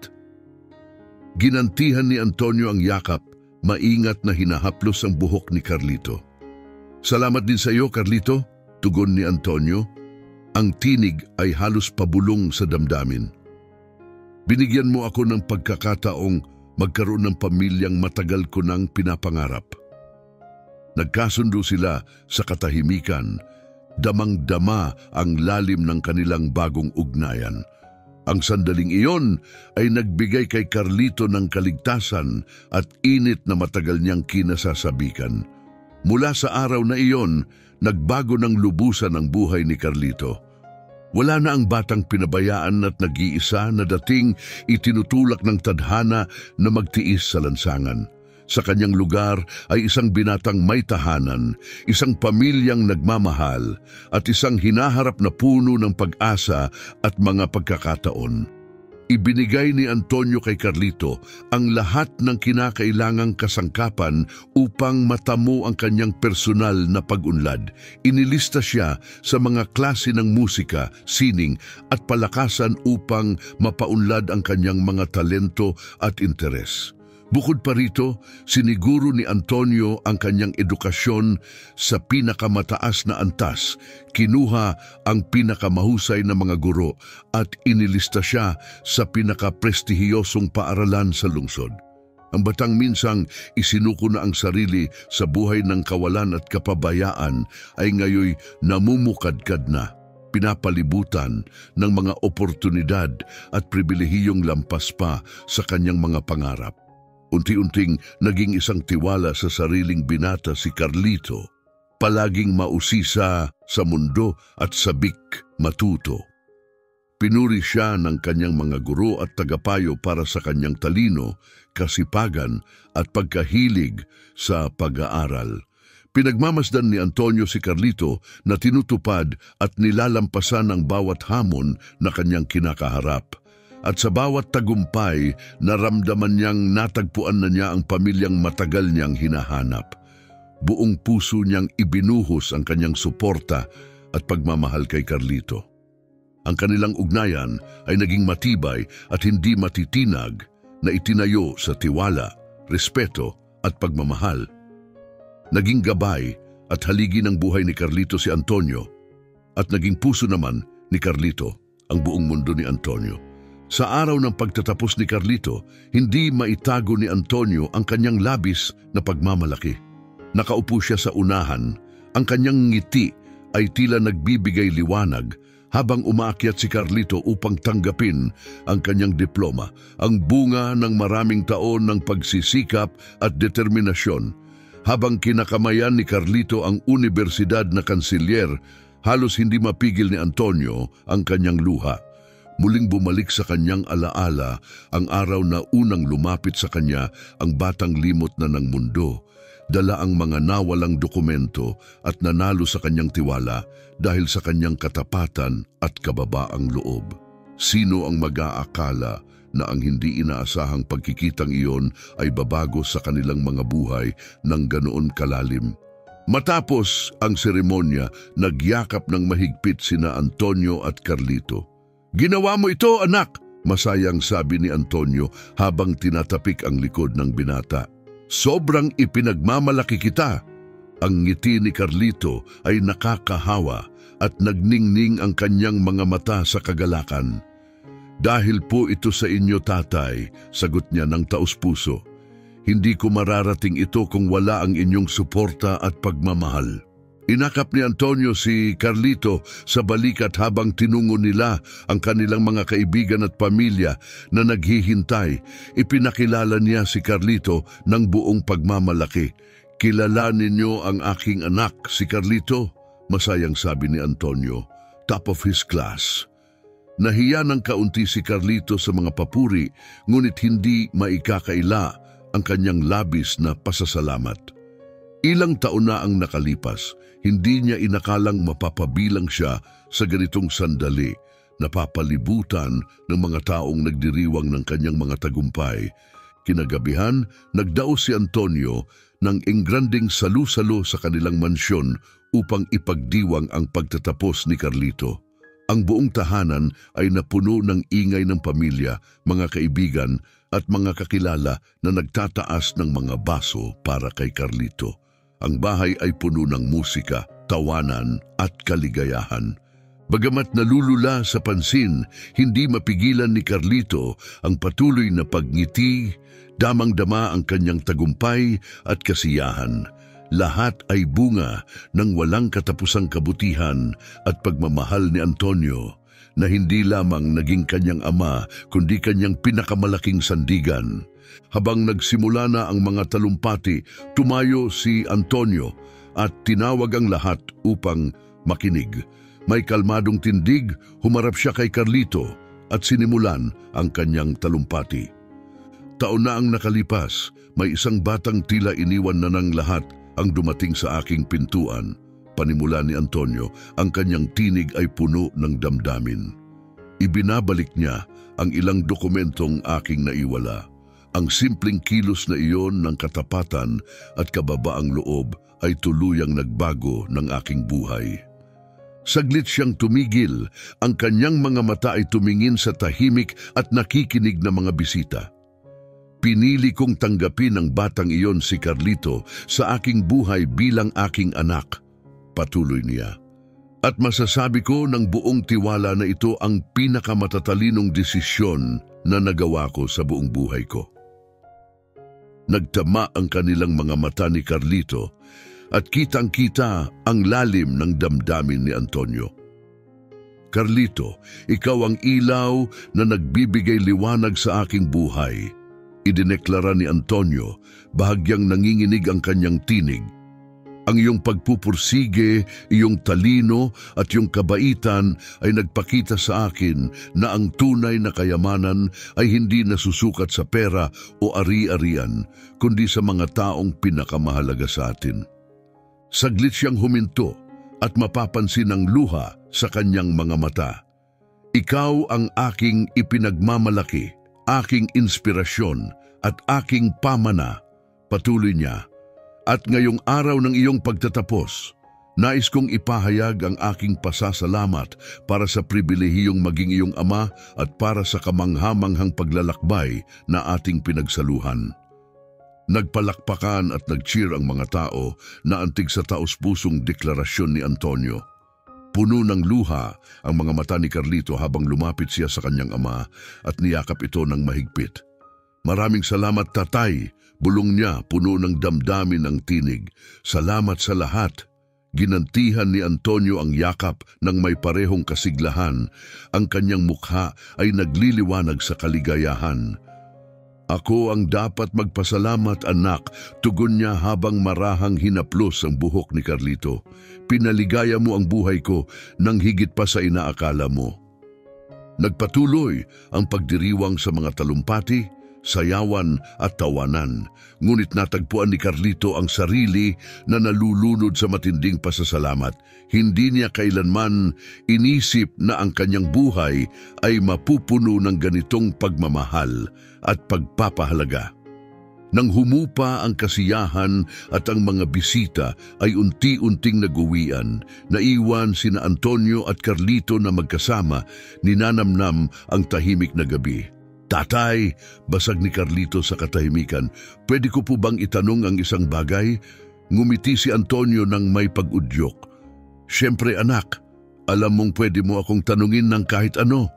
Ginantihan ni Antonio ang yakap, maingat na hinahaplos ang buhok ni Carlito. Salamat din sa iyo, Carlito, tugon ni Antonio. Ang tinig ay halos pabulong sa damdamin. Binigyan mo ako ng pagkakataong magkaroon ng pamilyang matagal ko nang pinapangarap. Nagkasundo sila sa katahimikan, damang-dama ang lalim ng kanilang bagong ugnayan. Ang sandaling iyon ay nagbigay kay Carlito ng kaligtasan at init na matagal niyang kinasasabikan. Mula sa araw na iyon, nagbago ng lubusan ang buhay ni Carlito. Wala na ang batang pinabayaan at nag-iisa na dating itinutulak ng tadhana na magtiis sa lansangan. Sa kanyang lugar ay isang binatang may tahanan, isang pamilyang nagmamahal, at isang hinaharap na puno ng pag-asa at mga pagkakataon. Ibinigay ni Antonio kay Carlito ang lahat ng kinakailangang kasangkapan upang matamo ang kanyang personal na pag-unlad. Inilista siya sa mga klase ng musika, sining at palakasan upang mapaunlad ang kanyang mga talento at interes. Bukod pa rito, siniguro ni Antonio ang kanyang edukasyon sa pinakamataas na antas, kinuha ang pinakamahusay na mga guro at inilista siya sa pinakaprestihiyosong paaralan sa lungsod. Ang batang minsang isinuko na ang sarili sa buhay ng kawalan at kapabayaan ay ngayoy namumukadkad na. pinapalibutan ng mga oportunidad at pribilehiyong lampas pa sa kanyang mga pangarap. Unti-unting naging isang tiwala sa sariling binata si Carlito, palaging mausisa sa mundo at sabik matuto. Pinuri siya ng kanyang mga guro at tagapayo para sa kanyang talino, kasipagan at pagkahilig sa pag-aaral. Pinagmamasdan ni Antonio si Carlito na tinutupad at nilalampasan ang bawat hamon na kanyang kinakaharap. At sa bawat tagumpay, naramdaman niyang natagpuan na niya ang pamilyang matagal niyang hinahanap. Buong puso niyang ibinuhos ang kanyang suporta at pagmamahal kay Carlito. Ang kanilang ugnayan ay naging matibay at hindi matitinag na itinayo sa tiwala, respeto at pagmamahal. Naging gabay at haligi ng buhay ni Carlito si Antonio at naging puso naman ni Carlito ang buong mundo ni Antonio. Sa araw ng pagtatapos ni Carlito, hindi maitago ni Antonio ang kanyang labis na pagmamalaki. Nakaupo siya sa unahan, ang kanyang ngiti ay tila nagbibigay liwanag habang umaakyat si Carlito upang tanggapin ang kanyang diploma, ang bunga ng maraming taon ng pagsisikap at determinasyon. Habang kinakamayan ni Carlito ang universidad na kansilyer, halos hindi mapigil ni Antonio ang kanyang luha. Muling bumalik sa kanyang alaala ang araw na unang lumapit sa kanya ang batang limot na ng mundo. Dala ang mga nawalang dokumento at nanalo sa kanyang tiwala dahil sa kanyang katapatan at kababaang loob. Sino ang mag-aakala na ang hindi inaasahang pagkikitang iyon ay babago sa kanilang mga buhay ng ganoon kalalim? Matapos ang seremonya, nagyakap ng mahigpit sina Antonio at Carlito. "Ginawa mo ito, anak!" masayang sabi ni Antonio habang tinatapik ang likod ng binata. "Sobrang ipinagmamalaki kita." Ang ngiti ni Carlito ay nakakahawa at nagningning ang kanyang mga mata sa kagalakan. "Dahil po ito sa inyo, tatay," sagot niya ng taos-puso. "Hindi ko mararating ito kung wala ang inyong suporta at pagmamahal." Inakap ni Antonio si Carlito sa balikat habang tinungo nila ang kanilang mga kaibigan at pamilya na naghihintay. Ipinakilala niya si Carlito ng buong pagmamalaki. "Kilalanin niyo ang aking anak, si Carlito," masayang sabi ni Antonio. "Top of his class." Nahiya ng kaunti si Carlito sa mga papuri, ngunit hindi maikakaila ang kanyang labis na pasasalamat. Ilang taon na ang nakalipas, hindi niya inakalang mapapabilang siya sa ganitong sandali, napapalibutan ng mga taong nagdiriwang ng kanyang mga tagumpay. Kinagabihan, nagdaos si Antonio ng engranding salu-salo sa kanilang mansyon upang ipagdiwang ang pagtatapos ni Carlito. Ang buong tahanan ay napuno ng ingay ng pamilya, mga kaibigan at mga kakilala na nagtataas ng mga baso para kay Carlito. Ang bahay ay puno ng musika, tawanan at kaligayahan. Bagamat nalulula sa pansin, hindi mapigilan ni Carlito ang patuloy na pagngiti, damang-dama ang kanyang tagumpay at kasiyahan. Lahat ay bunga ng walang katapusang kabutihan at pagmamahal ni Antonio, na hindi lamang naging kanyang ama kundi kanyang pinakamalaking sandigan. Habang nagsimula na ang mga talumpati, tumayo si Antonio at tinawag ang lahat upang makinig. May kalmadong tindig, humarap siya kay Carlito at sinimulan ang kanyang talumpati. "Taon na ang nakalipas, may isang batang tila iniwan na ng lahat ang dumating sa aking pintuan." Panimula ni Antonio, ang kanyang tinig ay puno ng damdamin. Ibinabalik niya ang ilang dokumentong aking naiwala. Ang simpleng kilos na iyon ng katapatan at kababaang loob ay tuluyang nagbago ng aking buhay. Saglit siyang tumigil, ang kanyang mga mata ay tumingin sa tahimik at nakikinig na mga bisita. "Pinili kong tanggapin ang batang iyon, si Carlito, sa aking buhay bilang aking anak," patuloy niya. "At masasabi ko ng buong tiwala na ito ang pinakamatalinong desisyon na nagawa ko sa buong buhay ko." Nagtama ang kanilang mga mata ni Carlito at kitang-kita ang lalim ng damdamin ni Antonio. Carlito, ikaw ang ilaw na nagbibigay liwanag sa aking buhay. Idineklara ni Antonio, bahagyang nanginginig ang kanyang tinig. Ang iyong pagpupursige, iyong talino at iyong kabaitan ay nagpakita sa akin na ang tunay na kayamanan ay hindi nasusukat sa pera o ari-arian, kundi sa mga taong pinakamahalaga sa atin. Saglit siyang huminto at mapapansin ang luha sa kanyang mga mata. Ikaw ang aking ipinagmamalaki, aking inspirasyon at aking pamana, patuloy niya. At ngayong araw ng iyong pagtatapos, nais kong ipahayag ang aking pasasalamat para sa pribilehiyong maging iyong ama at para sa kamanghamanghang paglalakbay na ating pinagsaluhan. Nagpalakpakan at nag-cheer ang mga tao na antig sa taos-pusong deklarasyon ni Antonio. Puno ng luha ang mga mata ni Carlito habang lumapit siya sa kanyang ama at niyakap ito ng mahigpit. Maraming salamat, tatay, bulong niya puno ng damdamin ng tinig. Salamat sa lahat. Ginantihan ni Antonio ang yakap ng may parehong kasiglahan. Ang kanyang mukha ay nagliliwanag sa kaligayahan. Ako ang dapat magpasalamat, anak, tugon niya habang marahang hinaplos ang buhok ni Carlito. Pinaligaya mo ang buhay ko nang higit pa sa inaakala mo. Nagpatuloy ang pagdiriwang sa mga talumpati, sayawan at tawanan, ngunit natagpuan ni Carlito ang sarili na nalulunod sa matinding pasasalamat. Hindi niya kailanman inisip na ang kanyang buhay ay mapupuno ng ganitong pagmamahal at pagpapahalaga. Nang humupa ang kasiyahan at ang mga bisita ay unti-unting nag-uwian, naiwan sina Antonio at Carlito na magkasama, ninanamnam ang tahimik na gabi. Tatay, basag ni Carlito sa katahimikan, pwede ko po bang itanong ang isang bagay? Ngumiti si Antonio ng may pag-udyok. Siyempre anak, alam mong pwede mo akong tanungin ng kahit ano.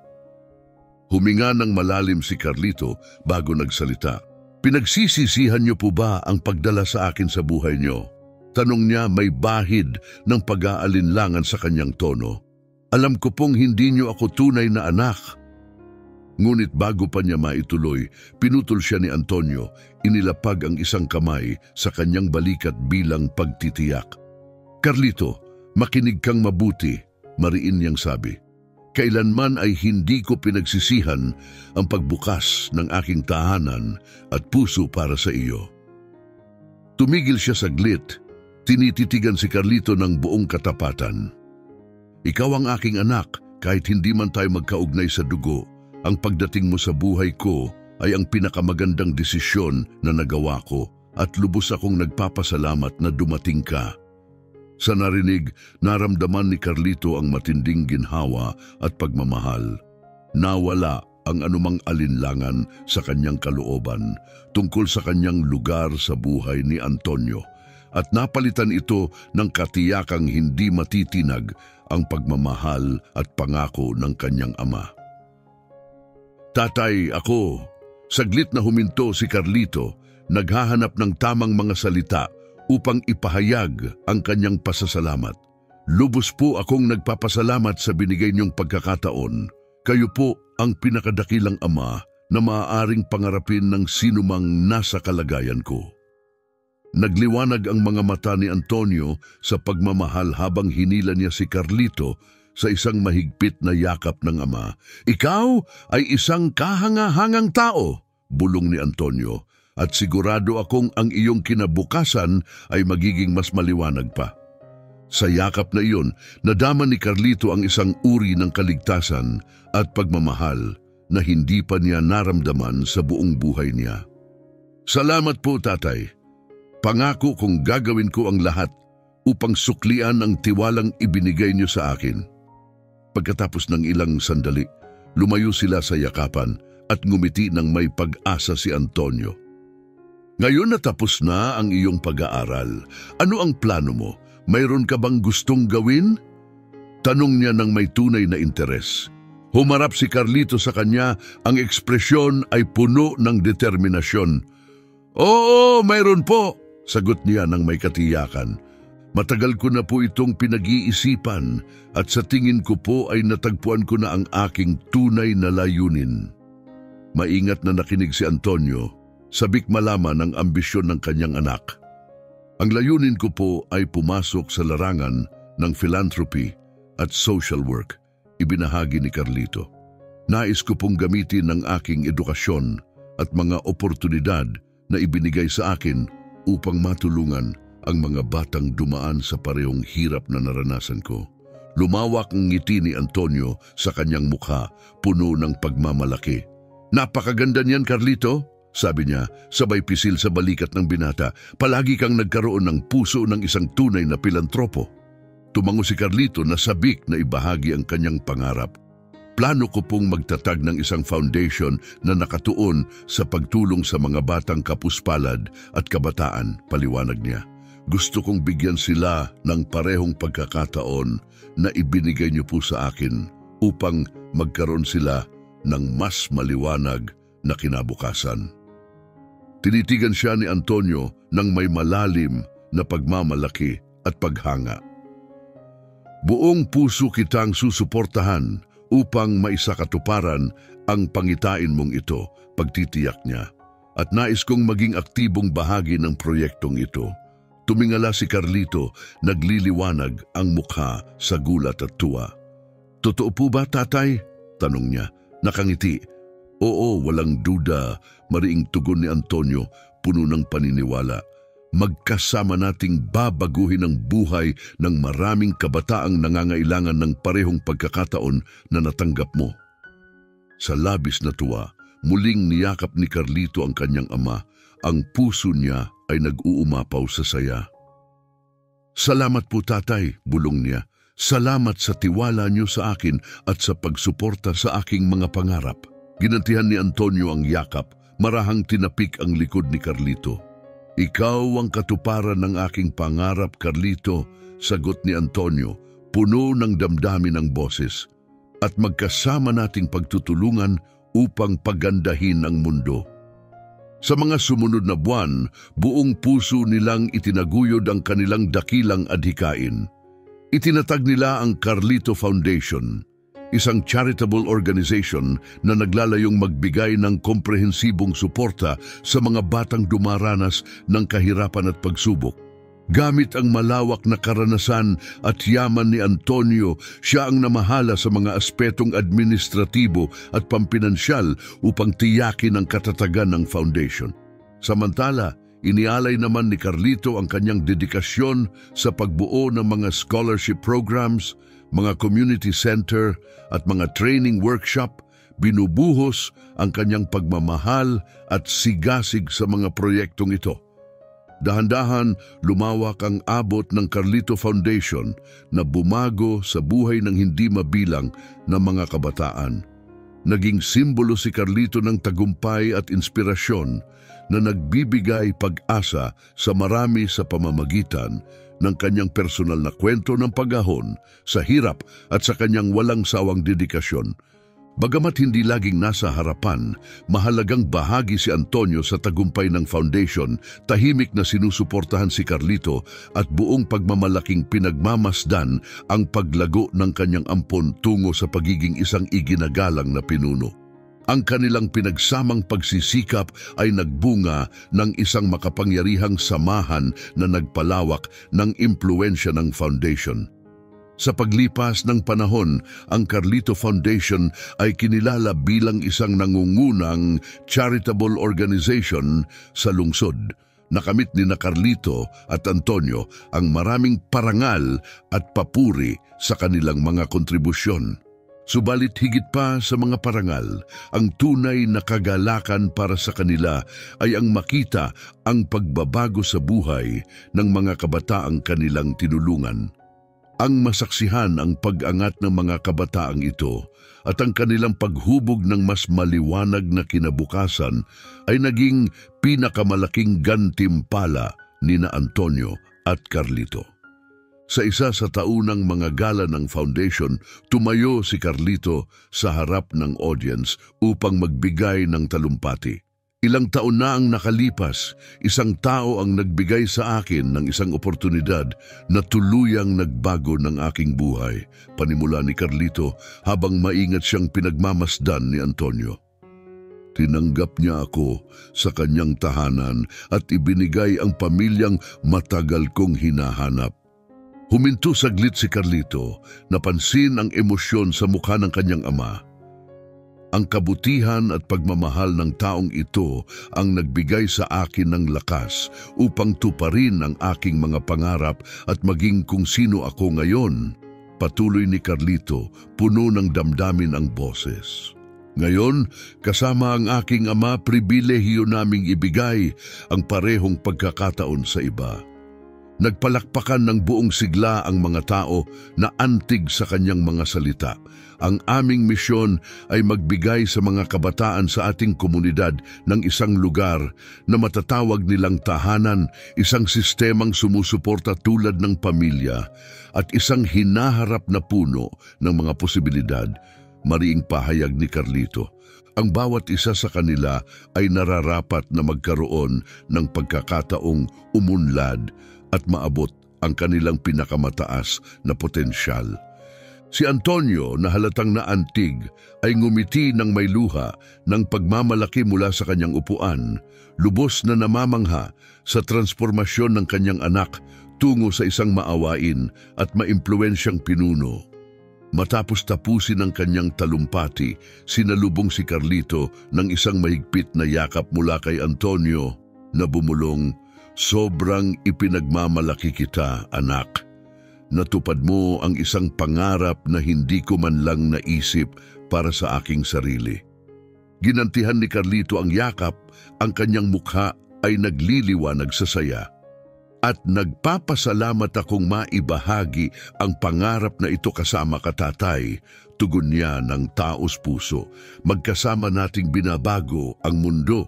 Huminga ng malalim si Carlito bago nagsalita. Pinagsisisihan niyo po ba ang pagdala sa akin sa buhay niyo? Tanong niya may bahid ng pag-aalinlangan sa kanyang tono. Alam ko pong hindi niyo ako tunay na anak. Ngunit bago pa niya maituloy, pinutol siya ni Antonio, inilapag ang isang kamay sa kanyang balikat bilang pagtitiyak. Carlito, makinig kang mabuti, mariin niyang sabi. Kailanman ay hindi ko pinagsisihan ang pagbukas ng aking tahanan at puso para sa iyo. Tumigil siya saglit, tinititigan si Carlito ng buong katapatan. Ikaw ang aking anak, kahit hindi man tayo magkaugnay sa dugo. Ang pagdating mo sa buhay ko ay ang pinakamagandang desisyon na nagawa ko at lubos akong nagpapasalamat na dumating ka. Sa narinig, naramdaman ni Carlito ang matinding ginhawa at pagmamahal. Nawala ang anumang alinlangan sa kanyang kalooban tungkol sa kanyang lugar sa buhay ni Antonio at napalitan ito ng katiyakang hindi matitinag ang pagmamahal at pangako ng kanyang ama. Tatay, ako. Saglit na huminto si Carlito, naghahanap ng tamang mga salita upang ipahayag ang kanyang pasasalamat. Lubos po akong nagpapasalamat sa binigay niyong pagkakataon. Kayo po ang pinakadakilang ama na maaaring pangarapin ng sinumang nasa kalagayan ko. Nagliwanag ang mga mata ni Antonio sa pagmamahal habang hinila niya si Carlito sa isang mahigpit na yakap ng ama. Ikaw ay isang kahangahangang tao, bulong ni Antonio, at sigurado akong ang iyong kinabukasan ay magiging mas maliwanag pa. Sa yakap na iyon, nadama ni Carlito ang isang uri ng kaligtasan at pagmamahal na hindi pa niya naramdaman sa buong buhay niya. Salamat po, tatay. Pangako kong gagawin ko ang lahat upang suklian ang tiwalang ibinigay niyo sa akin. Pagkatapos ng ilang sandali, lumayo sila sa yakapan at ngumiti ng may pag-asa si Antonio. Ngayon natapos na ang iyong pag-aaral. Ano ang plano mo? Mayroon ka bang gustong gawin? Tanong niya ng may tunay na interes. Humarap si Carlito sa kanya, ang ekspresyon ay puno ng determinasyon. Oo, mayroon po, sagot niya ng may katiyakan. Matagal ko na po itong pinag-iisipan at sa tingin ko po ay natagpuan ko na ang aking tunay na layunin. Maingat na nakinig si Antonio, sabik malaman ang ambisyon ng kanyang anak. Ang layunin ko po ay pumasok sa larangan ng philanthropy at social work, ibinahagi ni Carlito. Nais ko pong gamitin ang aking edukasyon at mga oportunidad na ibinigay sa akin upang matulungan ang mga batang dumaan sa parehong hirap na naranasan ko. Lumawak ang ngiti ni Antonio sa kanyang mukha, puno ng pagmamalaki. "Napakaganda niyan, Carlito," sabi niya, sabay pisil sa balikat ng binata. "Palagi kang nagkaroon ng puso ng isang tunay na pilantropo." Tumango si Carlito na sabik na ibahagi ang kanyang pangarap. "Plano ko pong magtatag ng isang foundation na nakatuon sa pagtulong sa mga batang kapuspalad at kabataan," paliwanag niya. "Gusto kong bigyan sila ng parehong pagkakataon na ibinigay niyo po sa akin upang magkaroon sila ng mas maliwanag na kinabukasan." Tinitigan siya ni Antonio ng may malalim na pagmamalaki at paghanga. "Buong puso kitang susuportahan upang maisakatuparan ang pangitain mong ito," pagtitiyak niya. "At nais kong maging aktibong bahagi ng proyektong ito." Tumingala si Carlito, nagliliwanag ang mukha sa gulat at tuwa. "Totoo po ba, tatay?" tanong niya. Nakangiti. "Oo, walang duda," mariing tugon ni Antonio, puno ng paniniwala. "Magkasama nating babaguhin ang buhay ng maraming kabataang nangangailangan ng parehong pagkakataon na natanggap mo." Sa labis na tuwa, muling niyakap ni Carlito ang kanyang ama. Ang puso niya ay nag-uumapaw sa saya. "Salamat po, tatay," bulong niya. "Salamat sa tiwala niyo sa akin at sa pagsuporta sa aking mga pangarap." Ginantihan ni Antonio ang yakap, marahang tinapik ang likod ni Carlito. "Ikaw ang katuparan ng aking pangarap, Carlito," sagot ni Antonio, puno ng damdamin ng boses. "At magkasama nating pagtutulungan upang pagandahin ang mundo." Sa mga sumunod na buwan, buong puso nilang itinaguyod ang kanilang dakilang adhikain. Itinatag nila ang Carlito Foundation, isang charitable organization na naglalayong magbigay ng komprehensibong suporta sa mga batang dumaranas ng kahirapan at pagsubok. Gamit ang malawak na karanasan at yaman ni Antonio, siya ang namahala sa mga aspetong administratibo at pampinansyal upang tiyakin ang katatagan ng foundation. Samantala, inialay naman ni Carlito ang kanyang dedikasyon sa pagbuo ng mga scholarship programs, mga community center at mga training workshop. Binubuhos ang kanyang pagmamahal at sigasig sa mga proyektong ito. Dahan-dahan, lumawak ang abot ng Carlito Foundation na bumago sa buhay ng hindi mabilang na mga kabataan. Naging simbolo si Carlito ng tagumpay at inspirasyon na nagbibigay pag-asa sa marami sa pamamagitan ng kanyang personal na kwento ng pag-ahon sa hirap at sa kanyang walang sawang dedikasyon. Bagamat hindi laging nasa harapan, mahalagang bahagi si Antonio sa tagumpay ng foundation, tahimik na sinusuportahan si Carlito at buong pagmamalaking pinagmamasdan ang paglago ng kanyang ampon tungo sa pagiging isang iginagalang na pinuno. Ang kanilang pinagsamang pagsisikap ay nagbunga ng isang makapangyarihang samahan na nagpalawak ng impluwensya ng foundation. Sa paglipas ng panahon, ang Carlito Foundation ay kinilala bilang isang nangungunang charitable organization sa lungsod. Nakamit ni Carlito at Antonio ang maraming parangal at papuri sa kanilang mga kontribusyon. Subalit higit pa sa mga parangal, ang tunay na kagalakan para sa kanila ay ang makita ang pagbabago sa buhay ng mga kabataang kanilang tinulungan. Ang masaksihan ang pag-angat ng mga kabataang ito at ang kanilang paghubog ng mas maliwanag na kinabukasan ay naging pinakamalaking gantimpala ni Antonio at Carlito. Sa isa sa taunang mga gala ng foundation, tumayo si Carlito sa harap ng audience upang magbigay ng talumpati. Ilang taon na ang nakalipas, isang tao ang nagbigay sa akin ng isang oportunidad na tuluyang nagbago ng aking buhay. Panimula ni Carlito habang maingat siyang pinagmamasdan ni Antonio. Tinanggap niya ako sa kanyang tahanan at ibinigay ang pamilyang matagal kong hinahanap. Huminto saglit si Carlito, napansin ang emosyon sa mukha ng kanyang ama. Ang kabutihan at pagmamahal ng taong ito ang nagbigay sa akin ng lakas upang tuparin ang aking mga pangarap at maging kung sino ako ngayon. Patuloy ni Carlito, puno ng damdamin ang boses. Ngayon, kasama ang aking ama, pribilehiyo naming ibigay ang parehong pagkakataon sa iba. Nagpalakpakan ng buong sigla ang mga tao na antig sa kanyang mga salita. Ang aming misyon ay magbigay sa mga kabataan sa ating komunidad ng isang lugar na matatawag nilang tahanan, isang sistemang sumusuporta tulad ng pamilya, at isang hinaharap na puno ng mga posibilidad. Mariing pahayag ni Carlito. Ang bawat isa sa kanila ay nararapat na magkaroon ng pagkakataong umunlad at maabot ang kanilang pinakamataas na potensyal. Si Antonio, na halatang naantig, ay ngumiti ng may luha ng pagmamalaki mula sa kanyang upuan, lubos na namamangha sa transformasyon ng kanyang anak tungo sa isang maawain at maimpluwensyang pinuno. Matapos tapusin ang kanyang talumpati, sinalubong si Carlito ng isang mahigpit na yakap mula kay Antonio na bumulong, "Sobrang ipinagmamalaki kita, anak. Natupad mo ang isang pangarap na hindi ko man lang naisip para sa aking sarili." Ginantihan ni Carlito ang yakap, ang kanyang mukha ay nagliliwanag sa saya. At nagpapasalamat akong maibahagi ang pangarap na ito kasama ka, tatay. Tugon niya ng taos puso. Magkasama nating binabago ang mundo.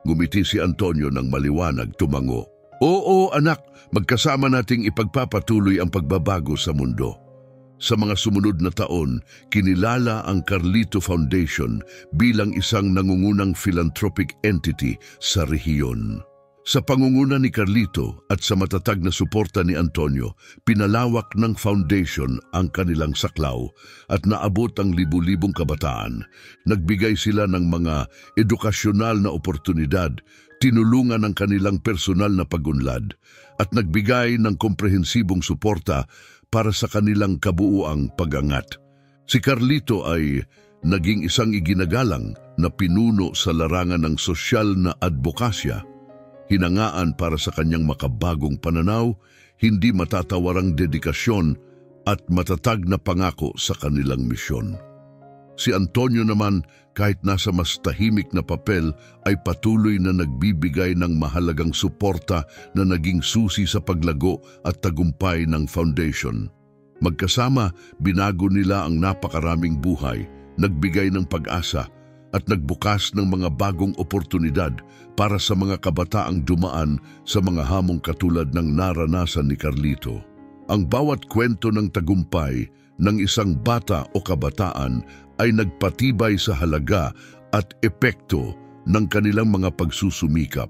Ngumiti si Antonio ng maliwanag, tumango. Oo anak, magkasama nating ipagpapatuloy ang pagbabago sa mundo. Sa mga sumunod na taon, kinilala ang Carlito Foundation bilang isang nangungunang philanthropic entity sa rehiyon. Sa pangunguna ni Carlito at sa matatag na suporta ni Antonio, pinalawak ng foundation ang kanilang saklaw at naabot ang libu-libong kabataan. Nagbigay sila ng mga edukasyonal na oportunidad, tinulungan ang kanilang personal na pagunlad, at nagbigay ng komprehensibong suporta para sa kanilang kabuuang pagangat. Si Carlito ay naging isang iginagalang na pinuno sa larangan ng sosyal na advokasya, hinangaan para sa kanyang makabagong pananaw, hindi matatawarang dedikasyon at matatag na pangako sa kanilang misyon. Si Antonio naman, kahit nasa mas tahimik na papel, ay patuloy na nagbibigay ng mahalagang suporta na naging susi sa paglago at tagumpay ng foundation. Magkasama, binago nila ang napakaraming buhay, nagbigay ng pag-asa, at nagbukas ng mga bagong oportunidad para sa mga kabataang dumaan sa mga hamong katulad ng naranasan ni Carlito. Ang bawat kwento ng tagumpay ng isang bata o kabataan ay nagpatibay sa halaga at epekto ng kanilang mga pagsusumikap.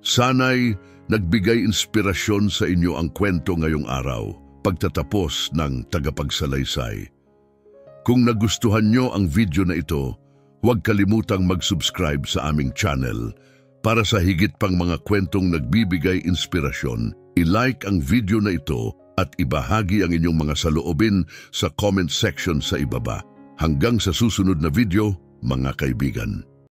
Sana'y nagbigay inspirasyon sa inyo ang kwento ngayong araw, pagtatapos ng tagapagsalaysay. Kung nagustuhan nyo ang video na ito, huwag kalimutang mag-subscribe sa aming channel para sa higit pang mga kwentong nagbibigay inspirasyon. I-like ang video na ito at ibahagi ang inyong mga saloobin sa comment section sa ibaba. Hanggang sa susunod na video, mga kaibigan.